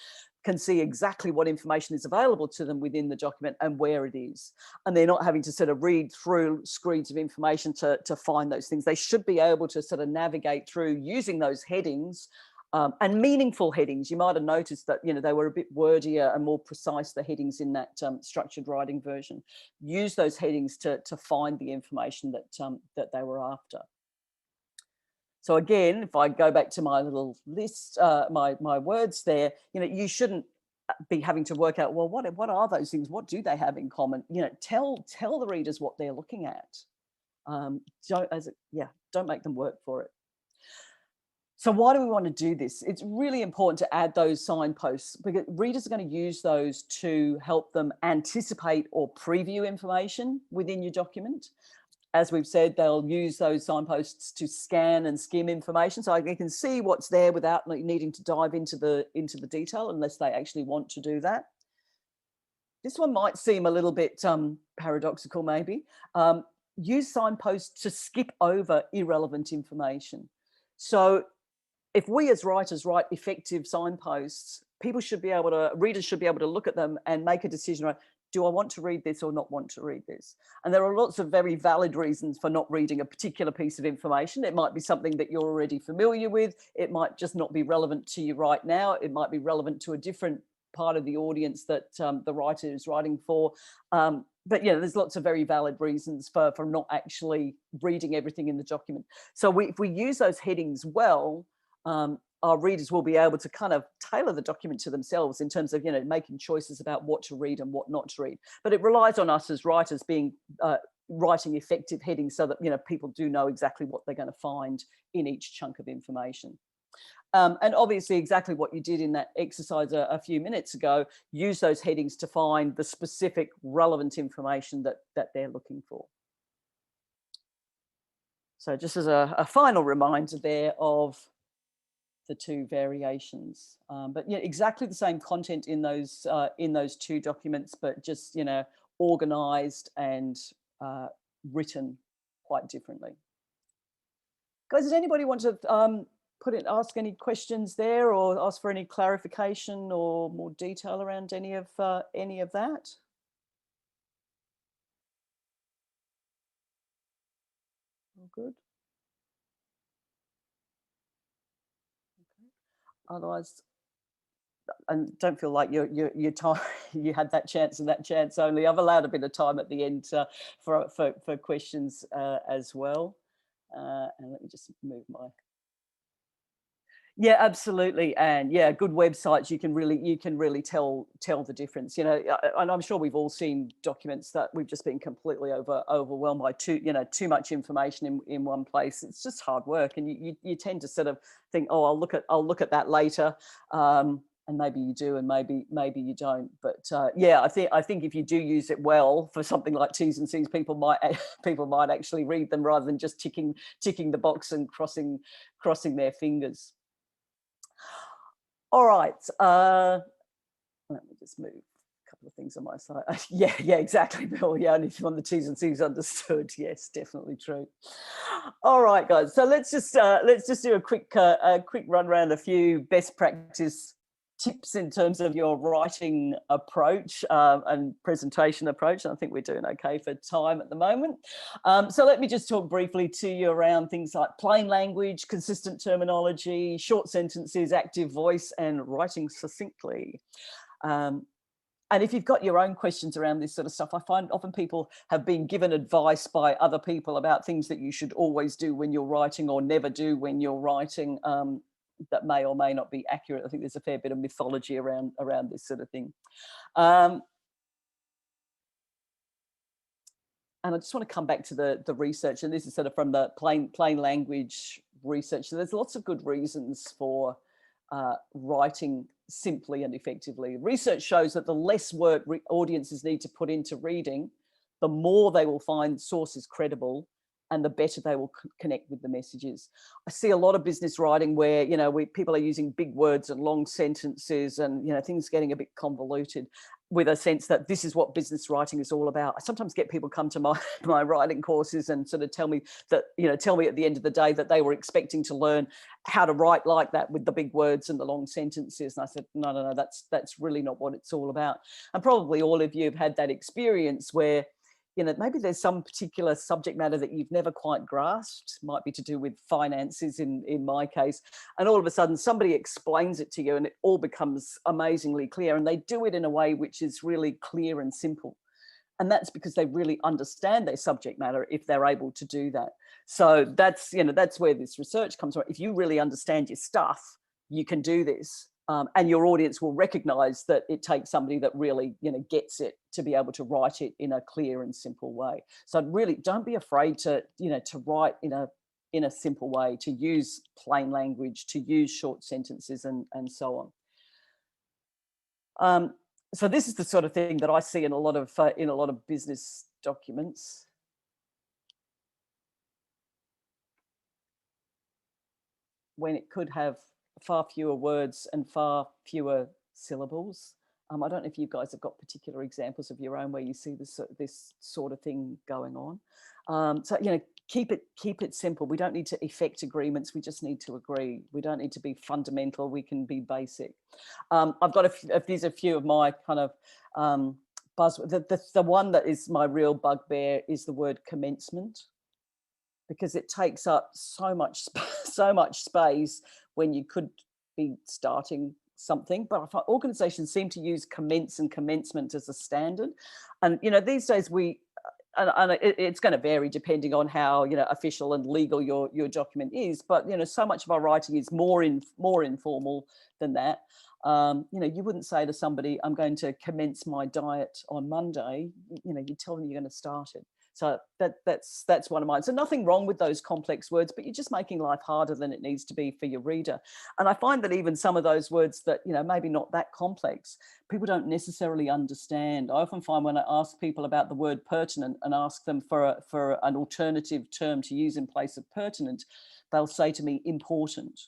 can see exactly what information is available to them within the document and where it is. And they're not having to sort of read through screens of information to find those things. They should be able to sort of navigate through using those headings, and meaningful headings. You might have noticed that, you know, they were a bit wordier and more precise, the headings in that structured writing version. Use those headings to find the information that they were after. So again, if I go back to my little list, my words there, you know, you shouldn't be having to work out, well, what are those things? What do they have in common? You know, tell the readers what they're looking at. Don't make them work for it. So why do we want to do this? It's really important to add those signposts, because readers are going to use those to help them anticipate or preview information within your document. As we've said, they'll use those signposts to scan and skim information, so they can see what's there without needing to dive into the detail, unless they actually want to do that. This one might seem a little bit paradoxical, maybe. Use signposts to skip over irrelevant information. So if we as writers write effective signposts, readers should be able to look at them and make a decision, right? Do I want to read this or not want to read this? And there are lots of very valid reasons for not reading a particular piece of information. It might be something that you're already familiar with. It might just not be relevant to you right now. It might be relevant to a different part of the audience that the writer is writing for. But yeah, there's lots of very valid reasons for not actually reading everything in the document. So if we use those headings well, our readers will be able to kind of tailor the document to themselves in terms of, you know, making choices about what to read and what not to read. But it relies on us as writers writing effective headings so that, you know, people do know exactly what they're going to find in each chunk of information. And obviously exactly what you did in that exercise a few minutes ago, use those headings to find the specific relevant information that they're looking for. So just as a final reminder there of the two variations, but yeah, exactly the same content in those two documents, but just, you know, organized and written quite differently. Guys, does anybody want to ask any questions there, or ask for any clarification or more detail around any of that? All good. Otherwise, and don't feel like your time you had that chance and that chance only. I've allowed a bit of time at the end for questions as well. And let me just move my. Yeah, absolutely, and yeah, good websites, you can really tell the difference. You know, and I'm sure we've all seen documents that we've just been completely overwhelmed by too much information in one place. It's just hard work, and you tend to sort of think, oh, I'll look at that later, and maybe you do, and maybe you don't. But yeah, I think if you do use it well for something like T's and C's, people might actually read them rather than just ticking the box and crossing their fingers. All right, let me just move a couple of things on my side. Yeah, exactly, Bill. Yeah, and if you want the T's and C's understood, yes, definitely true. All right, guys. So let's just do a quick run around a few best practice tips in terms of your writing approach and presentation approach. And I think we're doing okay for time at the moment. So let me just talk briefly to you around things like plain language, consistent terminology, short sentences, active voice, and writing succinctly. And if you've got your own questions around this sort of stuff, I find often people have been given advice by other people about things that you should always do when you're writing or never do when you're writing, that may or may not be accurate. I think there's a fair bit of mythology around this sort of thing. And I just want to come back to the research, and this is sort of from the plain language research. So there's lots of good reasons for writing simply and effectively. Research shows that the less work audiences need to put into reading, the more they will find sources credible and the better they will connect with the messages. I see a lot of business writing where, you know, people are using big words and long sentences and, you know, things getting a bit convoluted, with a sense that this is what business writing is all about. I sometimes get people come to my writing courses and sort of tell me that, you know, tell me at the end of the day that they were expecting to learn how to write like that with the big words and the long sentences. And I said, no, that's really not what it's all about. And probably all of you have had that experience where, you know, maybe there's some particular subject matter that you've never quite grasped, might be to do with finances in my case, and all of a sudden somebody explains it to you and it all becomes amazingly clear, and they do it in a way which is really clear and simple. And that's because they really understand their subject matter if they're able to do that. So that's, you know, that's where this research comes from. If you really understand your stuff, you can do this. And your audience will recognize that it takes somebody that really, you know, gets it to be able to write it in a clear and simple way. So really don't be afraid to, you know, to write in a simple way, to use plain language, to use short sentences and so on. So this is the sort of thing that I see in a lot of business documents. When it could have far fewer words and far fewer syllables. I don't know if you guys have got particular examples of your own where you see this sort of thing going on. So, you know, keep it simple. We don't need to effect agreements. We just need to agree. We don't need to be fundamental. We can be basic. I've got these are a few of my kind of buzzwords. The one that is my real bugbear is the word commencement, because it takes up so much space when you could be starting something. But I find organizations seem to use commence and commencement as a standard. And, you know, these days it's going to vary depending on how, you know, official and legal your document is. But, you know, so much of our writing is more informal than that. You know, you wouldn't say to somebody, I'm going to commence my diet on Monday. You know, you tell them you're going to start it. So that's one of mine. So nothing wrong with those complex words, but you're just making life harder than it needs to be for your reader. And I find that even some of those words that, you know, maybe not that complex, people don't necessarily understand. I often find when I ask people about the word pertinent and ask them for an alternative term to use in place of pertinent, they'll say to me important,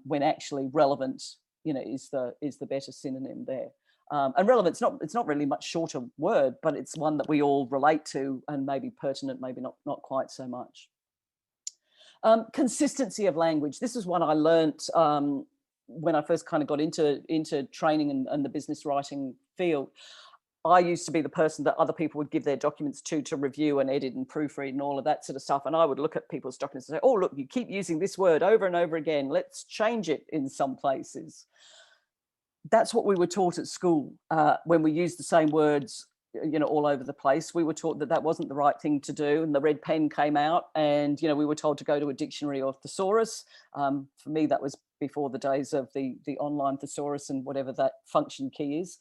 when actually relevant, you know, is the better synonym there. And relevant, it's not really much shorter word, but it's one that we all relate to, and maybe pertinent, maybe not quite so much. Consistency of language. This is one I learnt when I first kind of got into training and the business writing field. I used to be the person that other people would give their documents to review and edit and proofread and all of that sort of stuff. And I would look at people's documents and say, oh, look, you keep using this word over and over again. Let's change it in some places. That's what we were taught at school when we used the same words, you know, all over the place. We were taught that wasn't the right thing to do, and the red pen came out, and, you know, we were told to go to a dictionary or thesaurus. For me, that was before the days of the online thesaurus and whatever that function key is.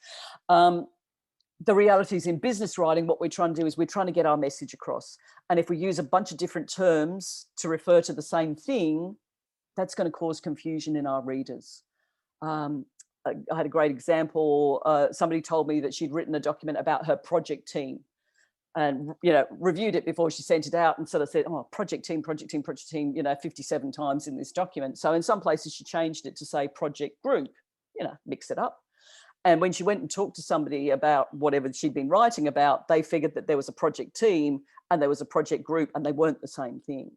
The reality is, in business writing, what we're trying to do is we're trying to get our message across. And if we use a bunch of different terms to refer to the same thing, that's going to cause confusion in our readers. I had a great example. Somebody told me that she'd written a document about her project team and, you know, reviewed it before she sent it out and sort of said, oh, project team, you know, 57 times in this document. So in some places she changed it to say project group, you know, mix it up. And when she went and talked to somebody about whatever she'd been writing about, they figured that there was a project team and there was a project group, and they weren't the same thing.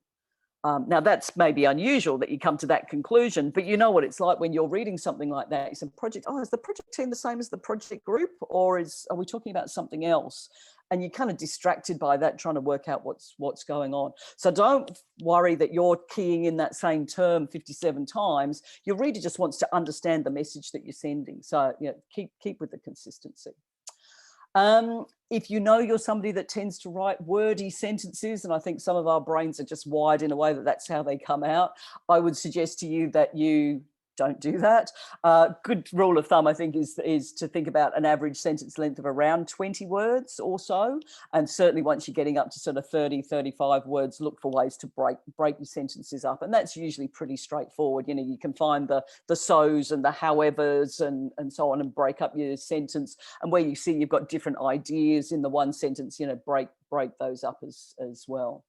Now, that's maybe unusual that you come to that conclusion, but you know what it's like when you're reading something like that. It's a project, oh, is the project team the same as the project group, or are we talking about something else? And you're kind of distracted by that, trying to work out what's going on. So don't worry that you're keying in that same term 57 times. Your reader just wants to understand the message that you're sending. So, you know, keep with the consistency. If you know you're somebody that tends to write wordy sentences, and I think some of our brains are just wired in a way that that's how they come out, I would suggest to you that you don't do that. Good rule of thumb, I think, is to think about an average sentence length of around 20 words or so. And certainly once you're getting up to sort of 30, 35 words, look for ways to break your sentences up. And that's usually pretty straightforward. You know, you can find the so's and the howevers and so on and break up your sentence. And where you see you've got different ideas in the one sentence, you know, break those up as well.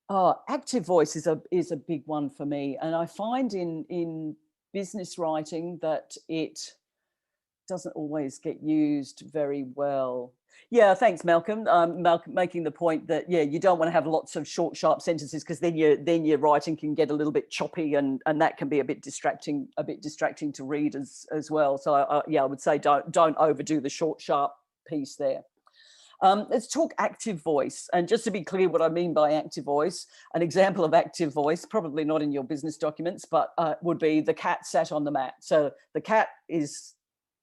Oh, active voice is a big one for me. And I find in business writing that it doesn't always get used very well. Yeah, thanks, Malcolm. Malcolm making the point that, yeah, you don't want to have lots of short, sharp sentences, because then your writing can get a little bit choppy, and that can be a bit distracting to readers as well. So yeah, I would say don't overdo the short, sharp piece there. Let's talk active voice. And just to be clear what I mean by active voice, an example of active voice, probably not in your business documents, but would be the cat sat on the mat. So the cat is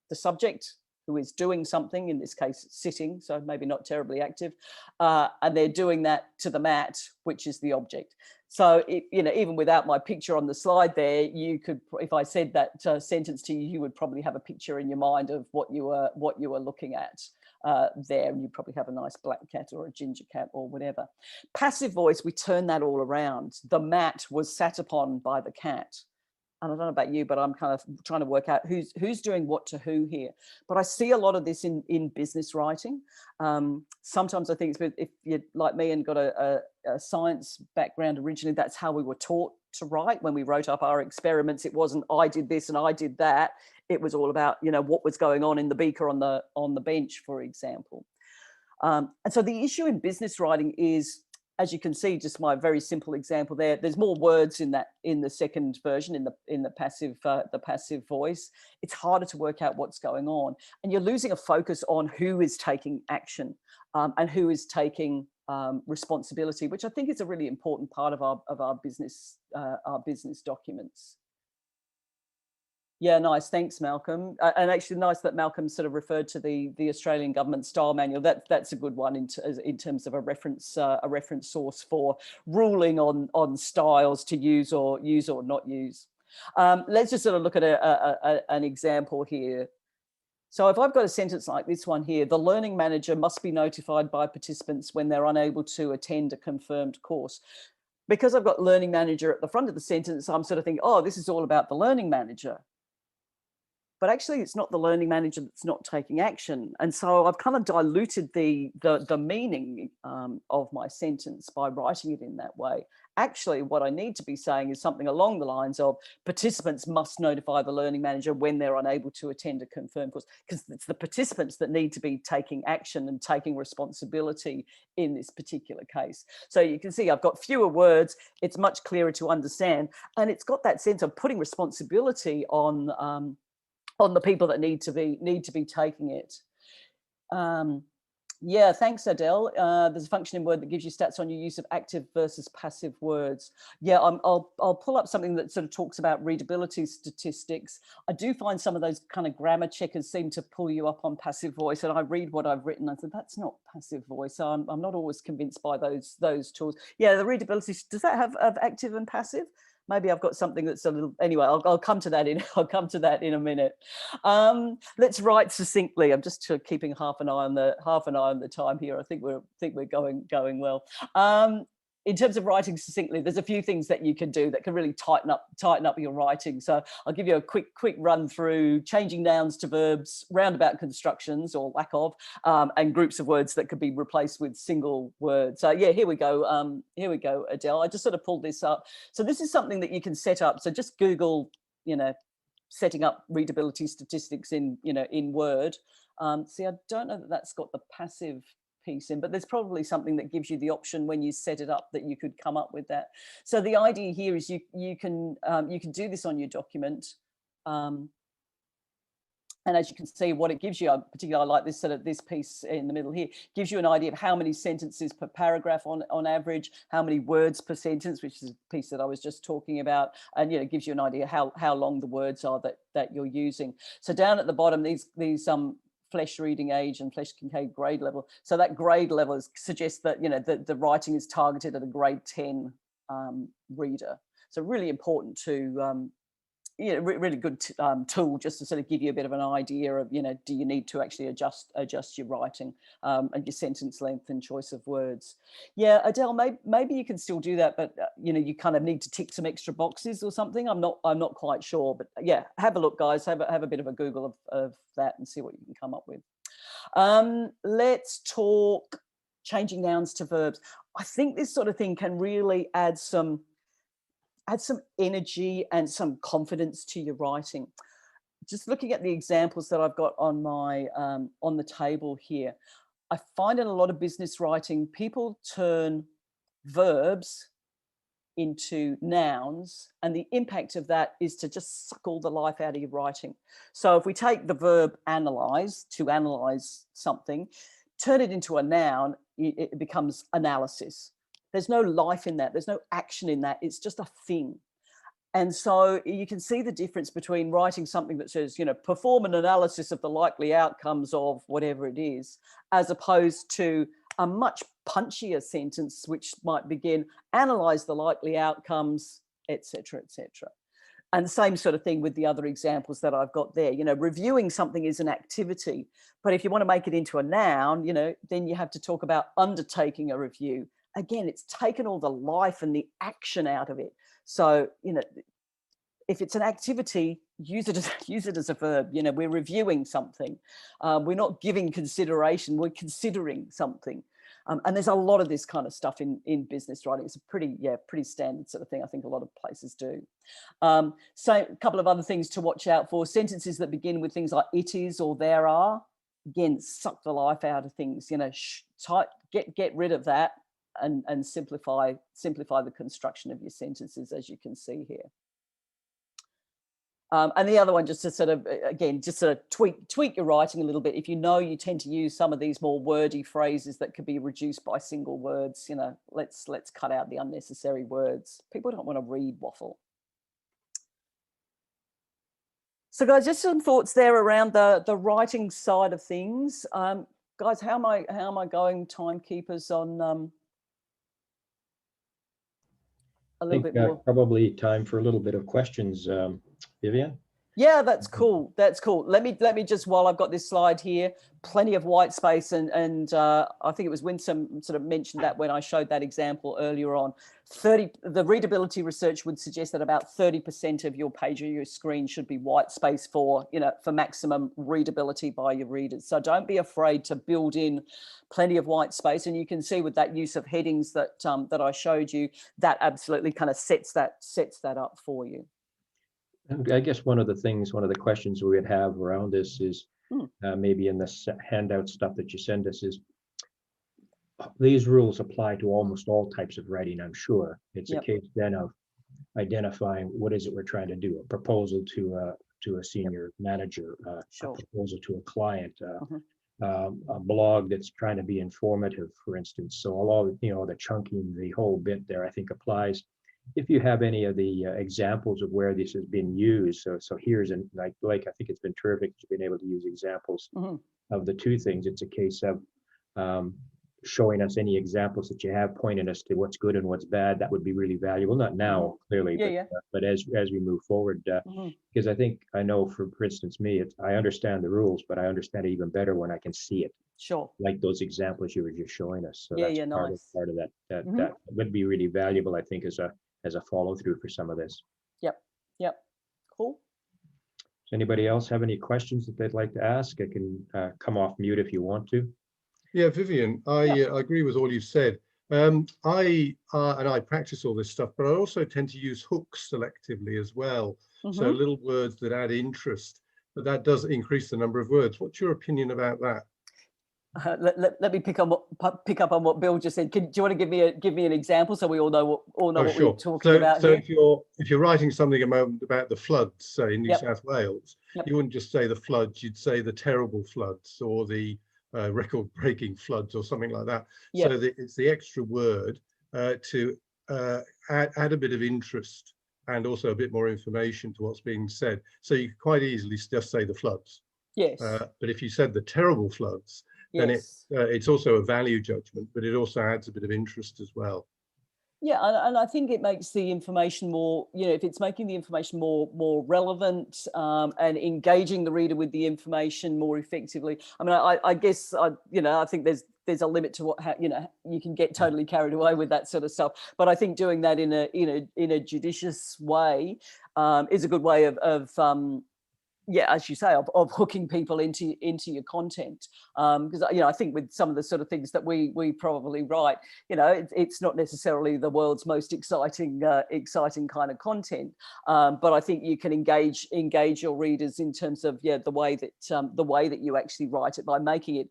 the subject who is doing something, in this case sitting, so maybe not terribly active, and they're doing that to the mat, which is the object. So you know, even without my picture on the slide there, you could, if I said that sentence to you, you would probably have a picture in your mind of what you were looking at there, and you probably have a nice black cat or a ginger cat or whatever. Passive voice, we turn that all around. The mat was sat upon by the cat. And I don't know about you, but I'm kind of trying to work out who's doing what to who here. But I see a lot of this in business writing. Sometimes I think if you're like me and got a science background originally, that's how we were taught to write. When we wrote up our experiments, it wasn't I did this and I did that. It was all about, you know, what was going on in the beaker on the bench, for example. And so the issue in business writing is, as you can see, just my very simple example there, there's more words in the second version, in the passive voice. It's harder to work out what's going on, and you're losing a focus on who is taking action and who is taking responsibility, which I think is a really important part of our business documents. Yeah, nice. Thanks, Malcolm. And actually nice that Malcolm sort of referred to the Australian government style manual. That's a good one in terms of a reference source for ruling on styles to use or not use. Let's just sort of look at an example here. So if I've got a sentence like this one here, the learning manager must be notified by participants when they're unable to attend a confirmed course. Because I've got learning manager at the front of the sentence, I'm sort of thinking, oh, this is all about the learning manager. But actually it's not the learning manager that's not taking action. And so I've kind of diluted the meaning of my sentence by writing it in that way. Actually, what I need to be saying is something along the lines of participants must notify the learning manager when they're unable to attend a confirmed course, because it's the participants that need to be taking action and taking responsibility in this particular case. So you can see I've got fewer words, it's much clearer to understand, and it's got that sense of putting responsibility on the people that need to be taking it. Yeah, thanks, Adele. There's a function in Word that gives you stats on your use of active versus passive words. Yeah, I'll pull up something that sort of talks about readability statistics. I do find some of those kind of grammar checkers seem to pull you up on passive voice, and I read what I've written. I said that's not passive voice. So I'm not always convinced by those tools. Yeah, the readability, does that have active and passive? Maybe I've got something that's a little, anyway, I'll come to that in a minute. Let's write succinctly. I'm just keeping half an eye on the time here. I think we're going well. In terms of writing succinctly, there's a few things that you can do that can really tighten up your writing. So I'll give you a quick run through: changing nouns to verbs, roundabout constructions or lack of, and groups of words that could be replaced with single words. So yeah, here we go. Here we go, Adele. I just sort of pulled this up. So this is something that you can set up. So just Google, setting up readability statistics in Word. See, I don't know that that's got the passive piece in, but there's probably something that gives you the option when you set it up that you could come up with that. So the idea here is you can do this on your document, and as you can see, what it gives you, particularly I like this sort of this piece in the middle here, gives you an idea of how many sentences per paragraph on average, how many words per sentence, which is a piece that I was just talking about, and it gives you an idea how long the words are that you're using. So down at the bottom, these Flesch reading age and Flesch Kincaid grade level. So that grade level suggests that the writing is targeted at a grade 10 reader. So really important to, really good tool just to sort of give you a bit of an idea of, do you need to actually adjust your writing and your sentence length and choice of words. Yeah, Adele, maybe you can still do that, but you kind of need to tick some extra boxes or something. I'm not quite sure, but yeah, have a look, guys. Have a bit of a Google of that and see what you can come up with. Let's talk changing nouns to verbs. I think this sort of thing can really add some energy and some confidence to your writing. Just looking at the examples that I've got on my on the table here, I find in a lot of business writing, people turn verbs into nouns, and the impact of that is to just suck all the life out of your writing. So if we take the verb analyze, to analyze something, turn it into a noun, it becomes analysis. There's no life in that. There's no action in that. It's just a thing. And so you can see the difference between writing something that says, perform an analysis of the likely outcomes of whatever it is, as opposed to a much punchier sentence, which might begin, analyze the likely outcomes, etc., etc. And the same sort of thing with the other examples that I've got there. Reviewing something is an activity, but if you want to make it into a noun, then you have to talk about undertaking a review. Again, it's taken all the life and the action out of it. So, if it's an activity, use it as a verb. We're reviewing something. We're not giving consideration. We're considering something. And there's a lot of this kind of stuff in business writing. It's a pretty standard sort of thing. I think a lot of places do. So a couple of other things to watch out for. Sentences that begin with things like it is or there are. Again, suck the life out of things. Get rid of that. And simplify the construction of your sentences, as you can see here. And the other one, just to sort of tweak your writing a little bit. If you tend to use some of these more wordy phrases that could be reduced by single words, let's cut out the unnecessary words. People don't want to read waffle. So guys, just some thoughts there around the writing side of things. Guys, how am I going, timekeepers, on a little bit more? Probably time for a little bit of questions, Vivienne. Yeah, that's cool. That's cool. Let me just, while I've got this slide here, plenty of white space, and I think it was Winsome sort of mentioned that when I showed that example earlier on. The readability research would suggest that about 30% of your page or your screen should be white space for maximum readability by your readers. So don't be afraid to build in plenty of white space, and you can see with that use of headings that that I showed you, that absolutely kind of sets that up for you. I guess one of the questions we would have around this is maybe in this handout stuff that you send us is, these rules apply to almost all types of writing, I'm sure. It's a case then of identifying what is it we're trying to do, a proposal to a senior manager, a proposal to a client, a blog that's trying to be informative, for instance. So all the chunking, the whole bit there, I think applies. If you have any of the examples of where this has been used, so here's I think it's been terrific to been able to use examples of the two things. It's a case of showing us any examples that you have, pointing us to what's good and what's bad. That would be really valuable. Not now, clearly, but as we move forward, because I know for instance me, I understand the rules, but I understand it even better when I can see it. Sure. Like those examples you were just showing us. So that's nice. part of that. That would be really valuable, I think, as a follow through for some of this. Yep. Cool. Does anybody else have any questions that they'd like to ask? I can come off mute if you want to. Yeah, Vivienne, I agree with all you've said. I practice all this stuff, but I also tend to use hooks selectively as well. So little words that add interest, but that does increase the number of words. What's your opinion about that? Let me pick up on what Bill just said. Do you want to give me an example so we all know what Sure. we're talking about so here? if you're writing something a moment about the floods, say in New South Wales, you wouldn't just say the floods, you'd say the terrible floods or the record-breaking floods or something like that. So it's the extra word to add a bit of interest and also a bit more information to what's being said. So you could quite easily just say the floods. Yes. But if you said the terrible floods, then it's also a value judgment, but it also adds a bit of interest as well. Yeah, and I think it makes the information more, you know, if it's making the information more relevant and engaging the reader with the information more effectively. I mean, I guess, you know, I think there's a limit to what, you know, you can get totally carried away with that sort of stuff. But I think doing that in a judicious way is a good way of yeah, as you say, of hooking people into your content, because you know, I think with some of the sort of things that we probably write, you know, it's not necessarily the world's most exciting kind of content, but I think you can engage your readers in terms of, yeah, the way that you actually write it by making it,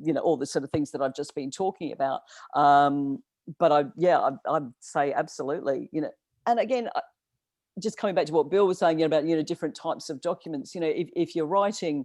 you know, all the sort of things that I've just been talking about. But I'd say absolutely, you know, and again, just coming back to what Bill was saying, you know, about, you know, different types of documents, you know, if you're writing,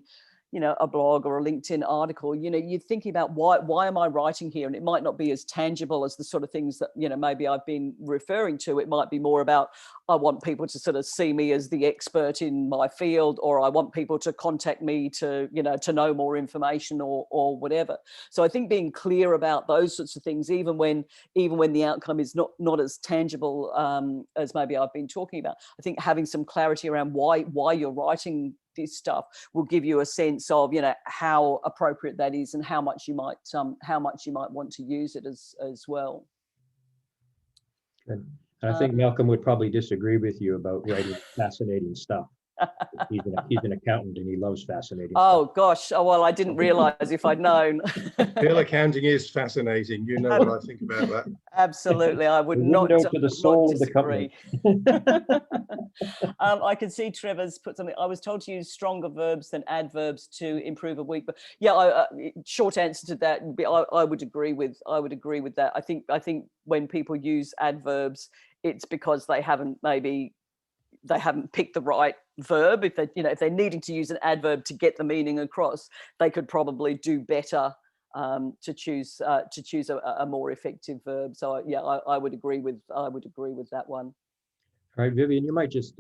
you know, a blog or a LinkedIn article, you know, you're thinking about why am I writing here? And it might not be as tangible as the sort of things that, you know, maybe I've been referring to. It might be more about, I want people to sort of see me as the expert in my field, or I want people to contact me to, you know, to know more information or whatever. So I think being clear about those sorts of things, even when the outcome is not as tangible as maybe I've been talking about, I think having some clarity around why you're writing this stuff will give you a sense of, you know, how appropriate that is and how much you might want to use it as well. Good. I think Malcolm would probably disagree with you about writing fascinating stuff. He's an accountant and he loves fascinating stuff. Gosh, well, I didn't realize if I'd known. Bill, accounting is fascinating. You know what I think about that. Absolutely, I would not to the soul of the company. I can see Trevor's put something. I was told to use stronger verbs than adverbs to improve a week, but yeah, short answer to that, I would agree with that. I think when people use adverbs, it's because they haven't picked the right verb. If they're needing to use an adverb to get the meaning across, they could probably do better to choose a more effective verb. So yeah, I would agree with that one. All right, Vivienne, you might just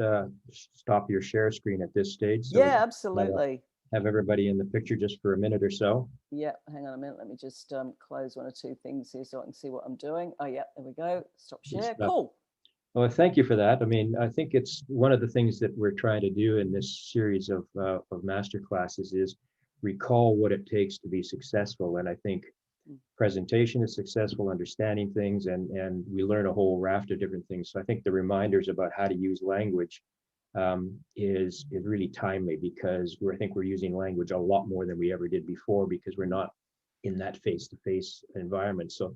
stop your share screen at this stage. So yeah, absolutely. Have everybody in the picture just for a minute or so. Yeah, hang on a minute. Let me just close one or two things here so I can see what I'm doing. Oh yeah, there we go. Stop share. Cool. Well, thank you for that. I mean, I think it's one of the things that we're trying to do in this series of master classes is recall what it takes to be successful. And I think presentation is successful, understanding things, and we learn a whole raft of different things. So I think the reminders about how to use language is really timely, because I think we're using language a lot more than we ever did before, because we're not in that face-to-face environment. So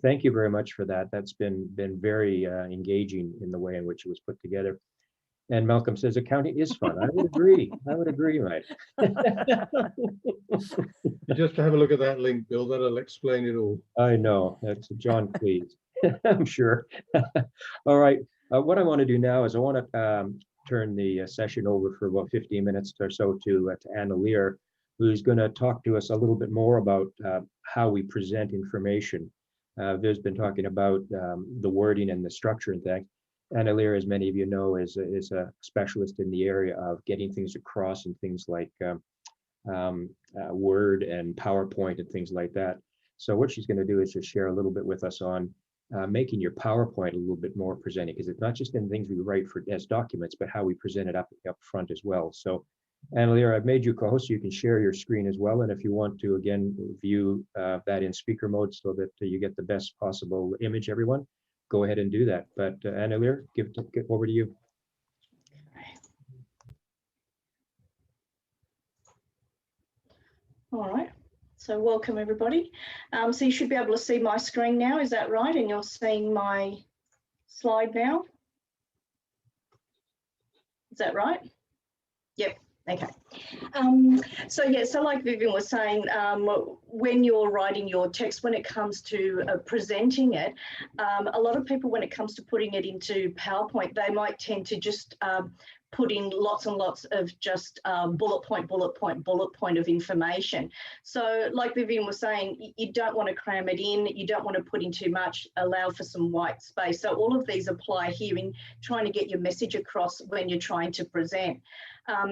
thank you very much for that. That's been very engaging in the way in which it was put together. And Malcolm says accounting is fun. I would agree, mate. Just have a look at that link, Bill. That'll explain it all. I know. That's John, please. I'm sure. All right. What I want to do now is I want to turn the session over for about 15 minutes or so to Anna Lear, who's going to talk to us a little bit more about how we present information. Viv's been talking about the wording and the structure and things. Anna Lear, as many of you know, is a specialist in the area of getting things across in things like Word and PowerPoint and things like that. So what she's going to do is just share a little bit with us on making your PowerPoint a little bit more presenting, because it's not just in things we write as documents, but how we present it up front as well. So Anna Lear, I've made you co-host, so you can share your screen as well. And if you want to, again, view that in speaker mode so that you get the best possible image, everyone, go ahead and do that. But Anna Lear, get over to you. All right. So welcome everybody. So you should be able to see my screen now. Is that right? And you're seeing my slide now? Is that right? Yep. Okay. So like Vivienne was saying, when you're writing your text, when it comes to presenting it, a lot of people, when it comes to putting it into PowerPoint, they might tend to just put in lots and lots of just bullet point of information. So like Vivienne was saying, you don't want to cram it in, you don't want to put in too much, allow for some white space. So all of these apply here in trying to get your message across when you're trying to present.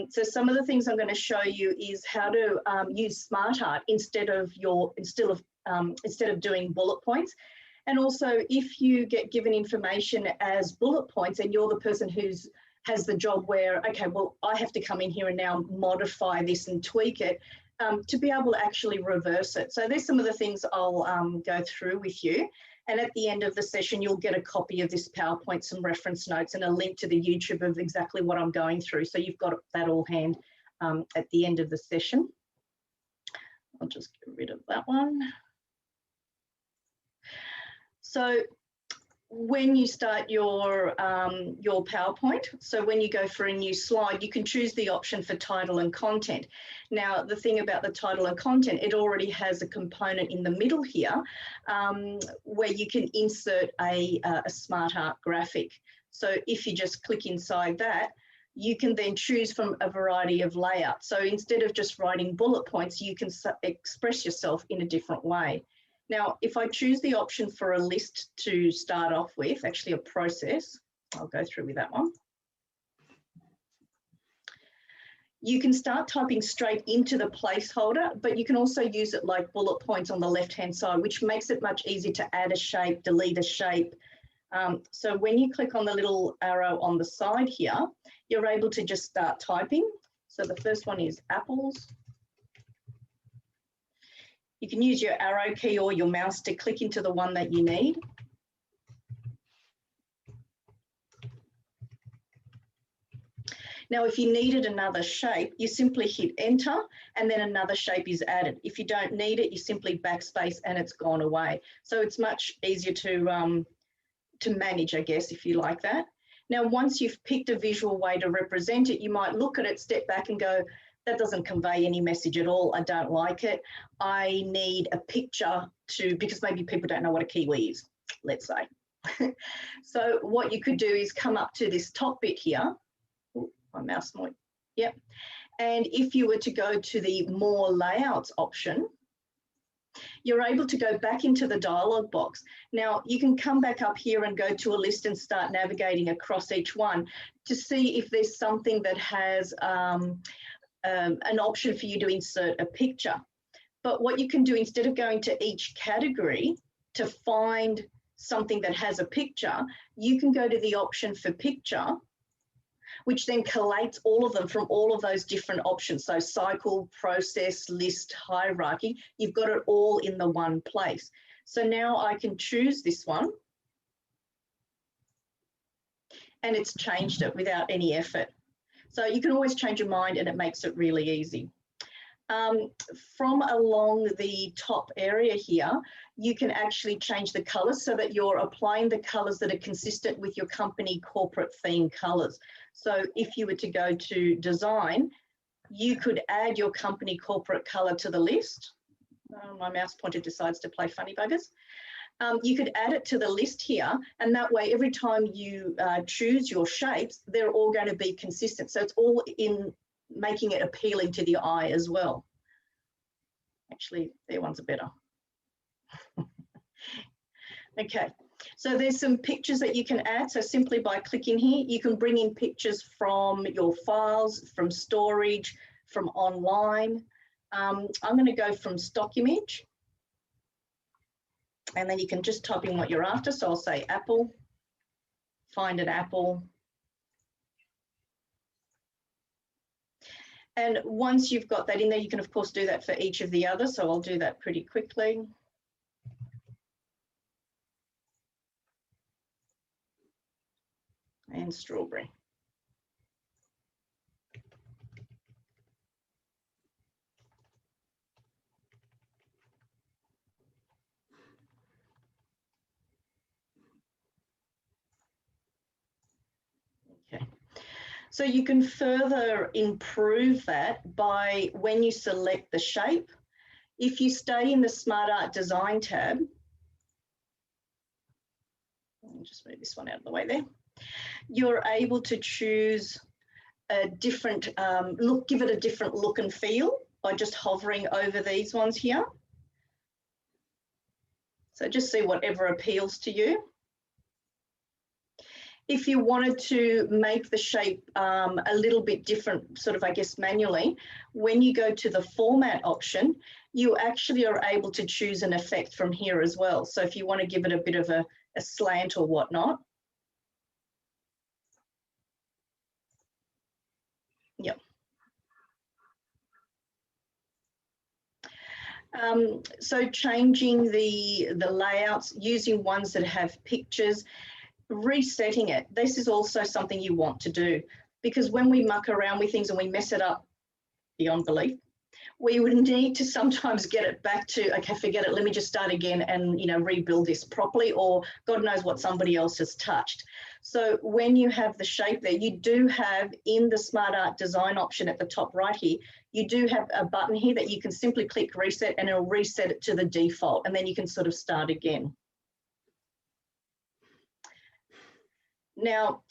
So some of the things I'm going to show you is how to use SmartArt instead of doing bullet points. And also, if you get given information as bullet points and you're the person has the job where, okay, well, I have to come in here and now modify this and tweak it, to be able to actually reverse it. So there's some of the things I'll go through with you. And at the end of the session, you'll get a copy of this PowerPoint, some reference notes, and a link to the YouTube of exactly what I'm going through. So you've got that all hand at the end of the session. I'll just get rid of that one. So when you start your PowerPoint, so when you go for a new slide, you can choose the option for title and content. Now, the thing about the title and content, it already has a component in the middle here where you can insert a smart art graphic. So if you just click inside that, you can then choose from a variety of layouts. So instead of just writing bullet points, you can express yourself in a different way. Now, if I choose the option for a list to start off with, actually a process, I'll go through with that one. You can start typing straight into the placeholder, but you can also use it like bullet points on the left-hand side, which makes it much easier to add a shape, delete a shape. So when you click on the little arrow on the side here, you're able to just start typing. So the first one is apples. You can use your arrow key or your mouse to click into the one that you need. Now, if you needed another shape, you simply hit enter and then another shape is added. If you don't need it, you simply backspace and it's gone away. So it's much easier to manage, I guess, if you like that. Now, once you've picked a visual way to represent it, you might look at it, step back and go, that doesn't convey any message at all. I don't like it. I need a picture because maybe people don't know what a kiwi is, let's say. So what you could do is come up to this top bit here. Ooh, my mouse might, yep. And if you were to go to the more layouts option, you're able to go back into the dialog box. Now, you can come back up here and go to a list and start navigating across each one to see if there's something that has an option for you to insert a picture. But what you can do, instead of going to each category to find something that has a picture, you can go to the option for picture, which then collates all of them from all of those different options. So cycle, process, list, hierarchy, you've got it all in the one place. So now I can choose this one and it's changed it without any effort. So you can always change your mind and it makes it really easy. From along the top area here, you can actually change the colors so that you're applying the colors that are consistent with your company corporate theme colors. So if you were to go to design, you could add your company corporate color to the list. My mouse pointer decides to play funny buggers. You could add it to the list here, and that way every time you choose your shapes, they're all going to be consistent. So it's all in making it appealing to the eye as well. Actually, their ones are better. Okay, so there's some pictures that you can add. So simply by clicking here, you can bring in pictures from your files, from storage, from online. I'm going to go from stock image. And then you can just type in what you're after. So I'll say apple, find an apple. And once you've got that in there, you can of course do that for each of the others. So I'll do that pretty quickly. And strawberry. Okay. So you can further improve that by when you select the shape. If you stay in the Smart Art Design tab, I'll just move this one out of the way there, you're able to choose a different look, give it a different look and feel by just hovering over these ones here. So just see whatever appeals to you. If you wanted to make the shape a little bit different, sort of, I guess, manually, when you go to the format option, you actually are able to choose an effect from here as well. So if you want to give it a bit of a slant or whatnot. Yep. So changing the layouts, using ones that have pictures, resetting it. This is also something you want to do, because when we muck around with things and we mess it up beyond belief, we would need to sometimes get it back to, okay, forget it, let me just start again and, you know, rebuild this properly, or God knows what somebody else has touched. So when you have the shape there, you do have in the Smart Art design option at the top right here, you do have a button here that you can simply click reset and it'll reset it to the default, and then you can sort of start again. Now,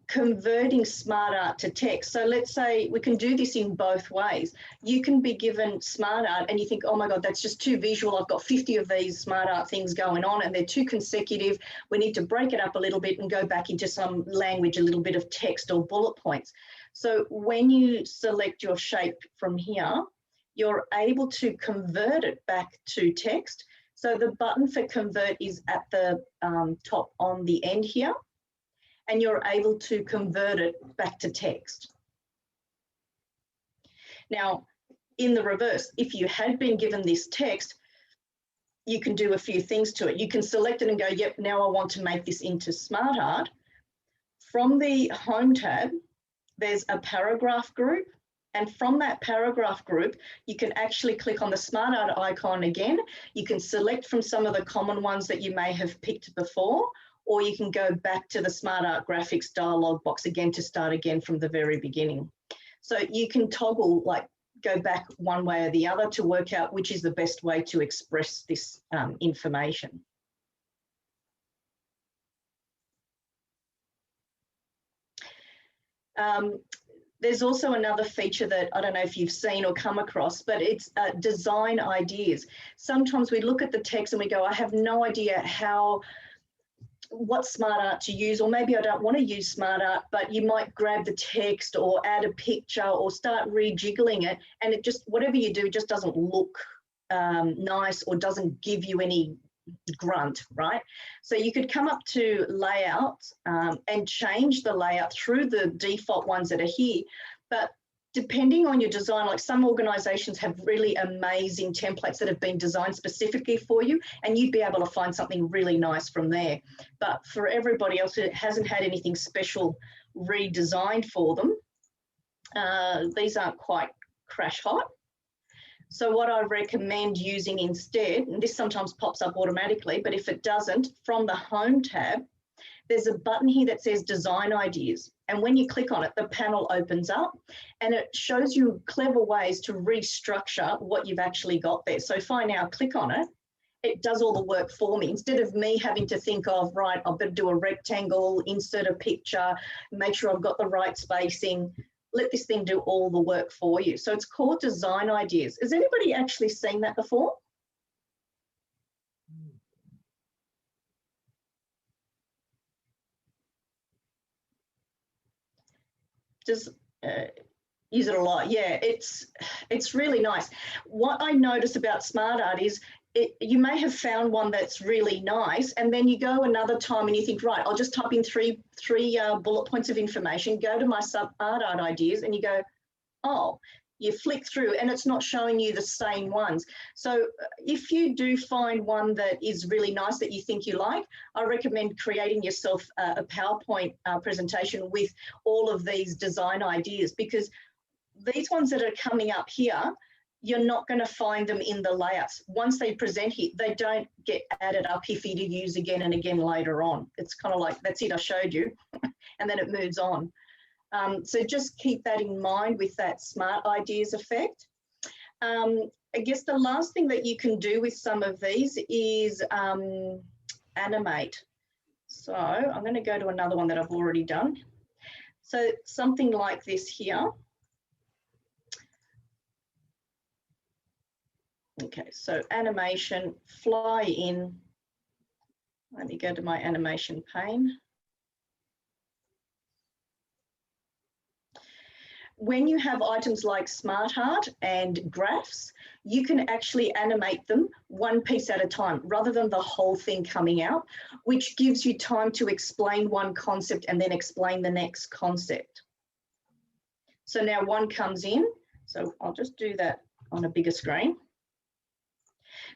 converting Smart Art to text. So let's say we can do this in both ways. You can be given Smart Art and you think, oh my God, that's just too visual. I've got 50 of these Smart Art things going on and they're too consecutive. We need to break it up a little bit and go back into some language, a little bit of text or bullet points. So when you select your shape from here, you're able to convert it back to text. So the button for convert is at the top on the end here, and you're able to convert it back to text. Now, in the reverse, if you had been given this text, you can do a few things to it. You can select it and go, yep, now I want to make this into Smart Art. From the Home tab, there's a paragraph group. And from that paragraph group, you can actually click on the Smart Art icon again. You can select from some of the common ones that you may have picked before, or you can go back to the Smart Art graphics dialog box again to start again from the very beginning. So you can toggle, like go back one way or the other to work out which is the best way to express this information. There's also another feature that I don't know if you've seen or come across, but it's design ideas. Sometimes we look at the text and we go, I have no idea what Smart Art to use, or maybe I don't want to use Smart Art, but you might grab the text or add a picture or start rejiggling it, and it just, whatever you do, just doesn't look nice or doesn't give you any grunt, right? So you could come up to layout and change the layout through the default ones that are here, but depending on your design, like some organizations have really amazing templates that have been designed specifically for you, and you'd be able to find something really nice from there. But for everybody else who hasn't had anything special redesigned for them, these aren't quite crash hot. So what I recommend using instead, and this sometimes pops up automatically, but if it doesn't, from the Home tab, there's a button here that says Design Ideas. And when you click on it, the panel opens up and it shows you clever ways to restructure what you've actually got there. So if I now click on it, it does all the work for me. Instead of me having to think of, right, I've got to do a rectangle, insert a picture, make sure I've got the right spacing, let this thing do all the work for you. So it's called Design Ideas. Has anybody actually seen that before? Just use it a lot. Yeah, it's really nice. What I notice about Smart Art is you may have found one that's really nice, and then you go another time and you think, right, I'll just type in three bullet points of information, go to my Smart Art ideas, and you go, oh, you flick through and it's not showing you the same ones. So if you do find one that is really nice that you think you like, I recommend creating yourself a PowerPoint presentation with all of these design ideas, because these ones that are coming up here, you're not going to find them in the layouts. Once they present here, they don't get added up here for you to use again and again later on. It's kind of like, that's it, I showed you, and then it moves on. So just keep that in mind with that Smart Ideas effect. I guess the last thing that you can do with some of these is animate. So I'm going to go to another one that I've already done. So something like this here. Okay, so animation, fly in. Let me go to my animation pane. when you have items like Smart Art and graphs, you can actually animate them one piece at a time rather than the whole thing coming out, which gives you time to explain one concept and then explain the next concept. So now one comes in, so I'll just do that on a bigger screen.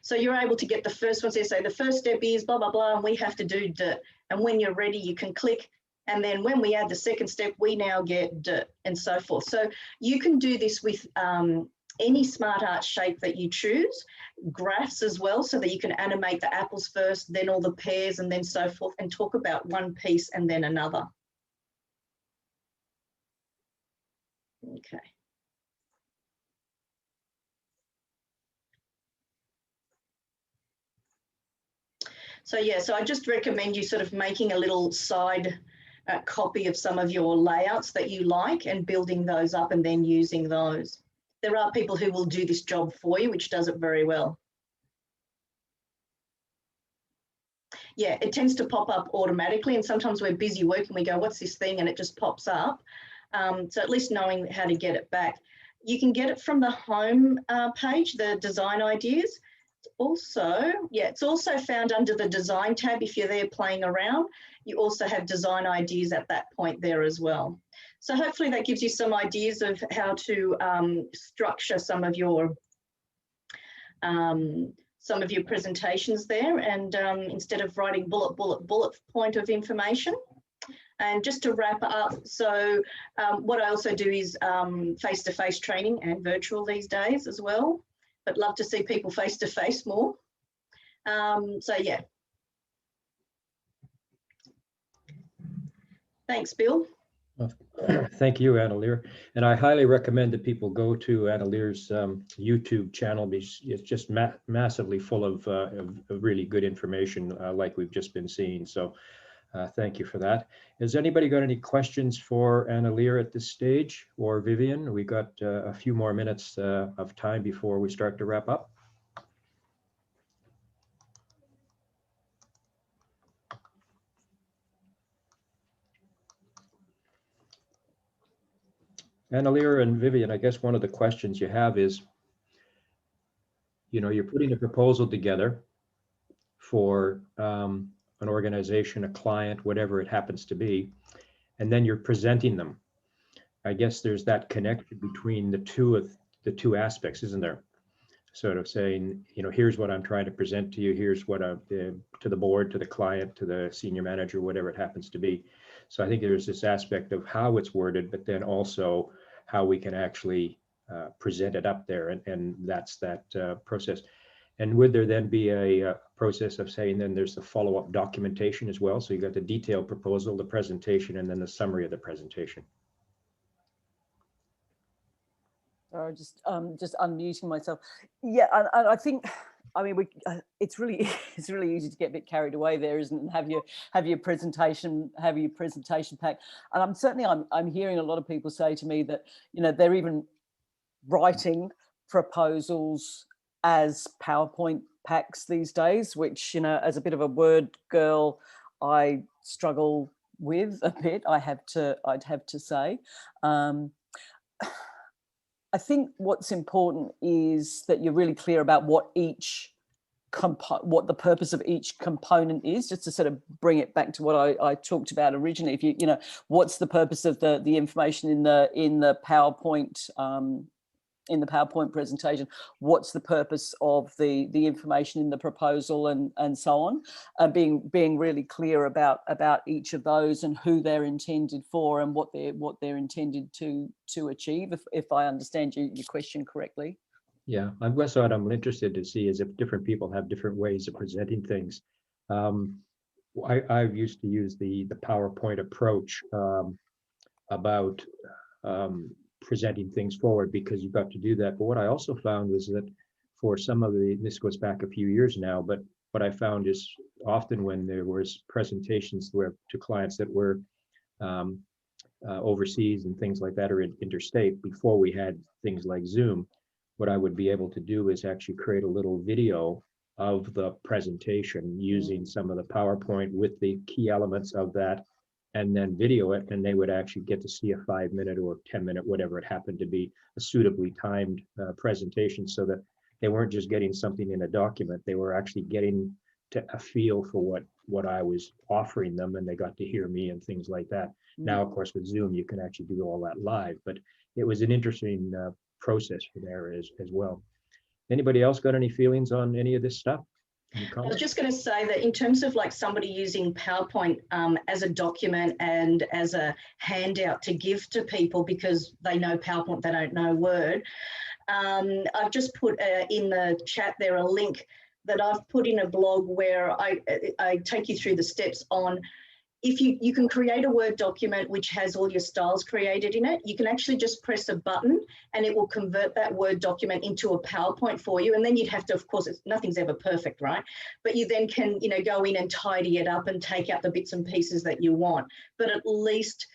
So you're able to get the first ones there. So the first step is blah, blah, blah, and we have to do dirt. And when you're ready, you can click. And then when we add the second step, we now get dirt and so forth. So you can do this with any Smart Art shape that you choose, graphs as well, so that you can animate the apples first, then all the pears, and then so forth, and talk about one piece and then another. Okay. So yeah, so I just recommend you sort of making a little side copy of some of your layouts that you like and building those up and then using those. There are people who will do this job for you, which does it very well. Yeah, it tends to pop up automatically, and sometimes we're busy working, we go, what's this thing? And it just pops up. So at least knowing how to get it back. You can get it from the home page, the design ideas. Also, yeah, it's also found under the design tab. If you're there playing around, you also have design ideas at that point there as well. So hopefully that gives you some ideas of how to structure some of your presentations there, and instead of writing bullet point of information. And just to wrap up, so what I also do is face-to-face training and virtual these days as well, but love to see people face-to-face more. So yeah. Thanks, Bill. Thank you, Anna-Lear. And I highly recommend that people go to Anna-Lear's YouTube channel, because it's just massively full of really good information like we've just been seeing. So thank you for that. Has anybody got any questions for Anna-Lear at this stage, or Vivienne? We got a few more minutes of time before we start to wrap up. Anna-Lear and Vivienne, I guess one of the questions you have is, you're putting a proposal together for an organization, a client, whatever it happens to be, and then you're presenting them. I guess there's that connection between the two aspects, isn't there? Sort of saying, here's what I'm trying to present to you, here's what to the board, to the client, to the senior manager, whatever it happens to be. So I think there's this aspect of how it's worded, but then also how we can actually present it up there, and that's that process. And would there then be a process of saying, then there's the follow-up documentation as well? So you got the detailed proposal, the presentation, and then the summary of the presentation. Just unmuting myself. Yeah, and I think, I mean, it's really easy to get a bit carried away there, isn't it? And have your presentation pack. And I'm hearing a lot of people say to me that they're even writing proposals as PowerPoint packs these days, which as a bit of a word girl, I struggle with a bit. I'd have to say. I think what's important is that you're really clear about what the purpose of each component is, just to sort of bring it back to what I talked about originally. If what's the purpose of the information in the PowerPoint presentation, what's the purpose of the information in the proposal, and so on, and being really clear about each of those and who they're intended for and what they're intended to achieve, if I understand your question correctly. Yeah, what I'm interested to see is if different people have different ways of presenting things. I've used to use the PowerPoint approach about presenting things forward, because you've got to do that. But what I also found was that for some of this goes back a few years now, but what I found is often when there was presentations to clients that were overseas and things like that, or interstate, before we had things like Zoom, what I would be able to do is actually create a little video of the presentation using some of the PowerPoint with the key elements of that and then video it, and they would actually get to see a 5-minute or 10-minute, whatever it happened to be, a suitably timed presentation, so that they weren't just getting something in a document, they were actually getting to a feel for what I was offering them, and they got to hear me and things like that. Now, of course, with Zoom, you can actually do all that live, but it was an interesting process for there as well. Anybody else got any feelings on any of this stuff? I was just going to say that in terms of like somebody using PowerPoint as a document and as a handout to give to people because they know PowerPoint, they don't know Word, I've just put in the chat there a link that I've put in a blog where I take you through the steps on if you can create a Word document which has all your styles created in it. You can actually just press a button and it will convert that Word document into a PowerPoint for you. And then you'd have to, of course, nothing's ever perfect, right? But you then can, go in and tidy it up and take out the bits and pieces that you want. But at least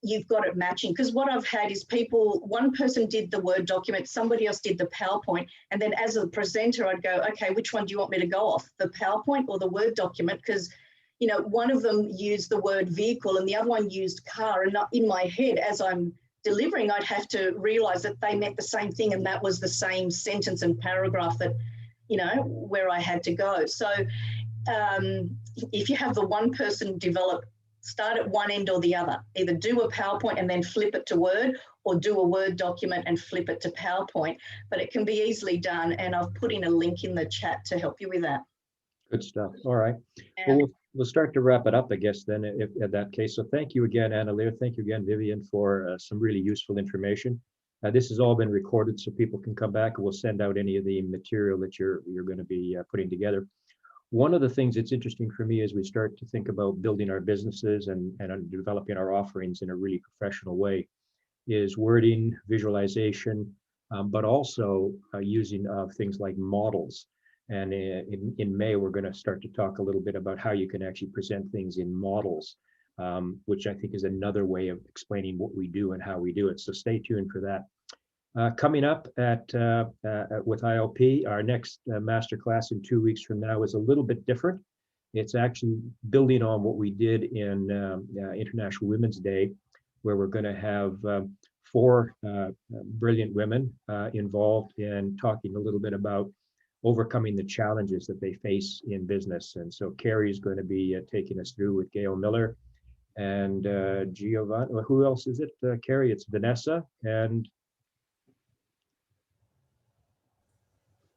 you've got it matching. Because what I've had is one person did the Word document, somebody else did the PowerPoint. And then as a presenter, I'd go, okay, which one do you want me to go off? The PowerPoint or the Word document? Because one of them used the word vehicle and the other one used car. And in my head, as I'm delivering, I'd have to realize that they meant the same thing. And that was the same sentence and paragraph that, where I had to go. So if you have the one person start at one end or the other, either do a PowerPoint and then flip it to Word, or do a Word document and flip it to PowerPoint. But it can be easily done. And I've put in a link in the chat to help you with that. Good stuff. All right. Well, we'll start to wrap it up, I guess, then, if in that case. So thank you again, Anna-Leah. Thank you again, Vivienne, for some really useful information. This has all been recorded, so people can come back and we'll send out any of the material that you're going to be putting together. One of the things that's interesting for me as we start to think about building our businesses and developing our offerings in a really professional way is wording, visualization, but also using of things like models. And in May, we're going to start to talk a little bit about how you can actually present things in models, which I think is another way of explaining what we do and how we do it. So stay tuned for that. Coming up with ILP, our next masterclass in 2 weeks from now is a little bit different. It's actually building on what we did in International Women's Day, where we're going to have 4 brilliant women involved in talking a little bit about overcoming the challenges that they face in business. And so Carrie is going to be taking us through with Gail Miller and Giovanni. Well, who else is it? Carrie, it's Vanessa and...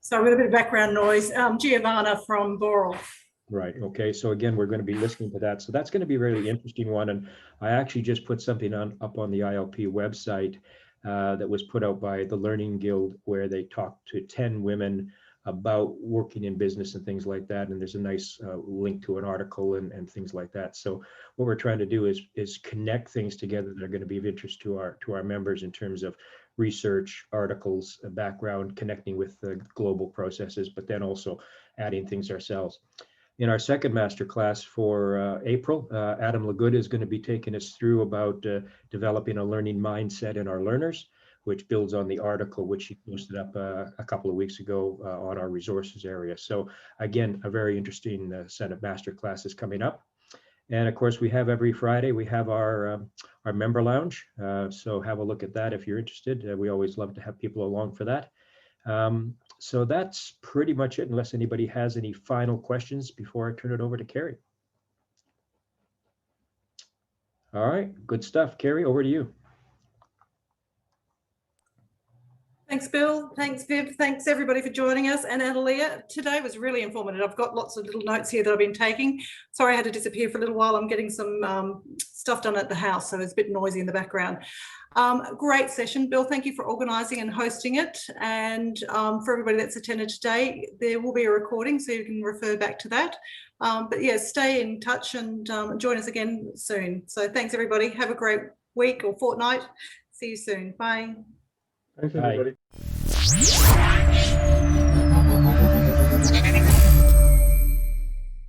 So with a bit of background noise, Giovanna from Boral. Right. Okay. So again, we're going to be listening to that. So that's going to be a really interesting one. And I actually just put something up on the ILP website that was put out by the Learning Guild, where they talked to 10 women about working in business and things like that. And there's a nice link to an article and things like that. So what we're trying to do is connect things together that are going to be of interest to our members in terms of research, articles, background, connecting with the global processes, but then also adding things ourselves. In our second masterclass for April, Adam Lagood is going to be taking us through about developing a learning mindset in our learners, which builds on the article which he posted up a couple of weeks ago on our resources area. So again, a very interesting set of master classes coming up. And of course, we have every Friday, we have our member lounge. So have a look at that if you're interested. We always love to have people along for that. So that's pretty much it, unless anybody has any final questions before I turn it over to Carrie. All right, good stuff. Carrie, over to you. Thanks, Bill. Thanks, Viv. Thanks, everybody, for joining us. And Anna-Leah, today was really informative. I've got lots of little notes here that I've been taking. Sorry I had to disappear for a little while. I'm getting some stuff done at the house, so it's a bit noisy in the background. Great session, Bill. Thank you for organising and hosting it. And for everybody that's attended today, there will be a recording, so you can refer back to that. But yeah, stay in touch and join us again soon. So thanks, everybody. Have a great week or fortnight. See you soon. Bye. Thanks, everybody. Bye.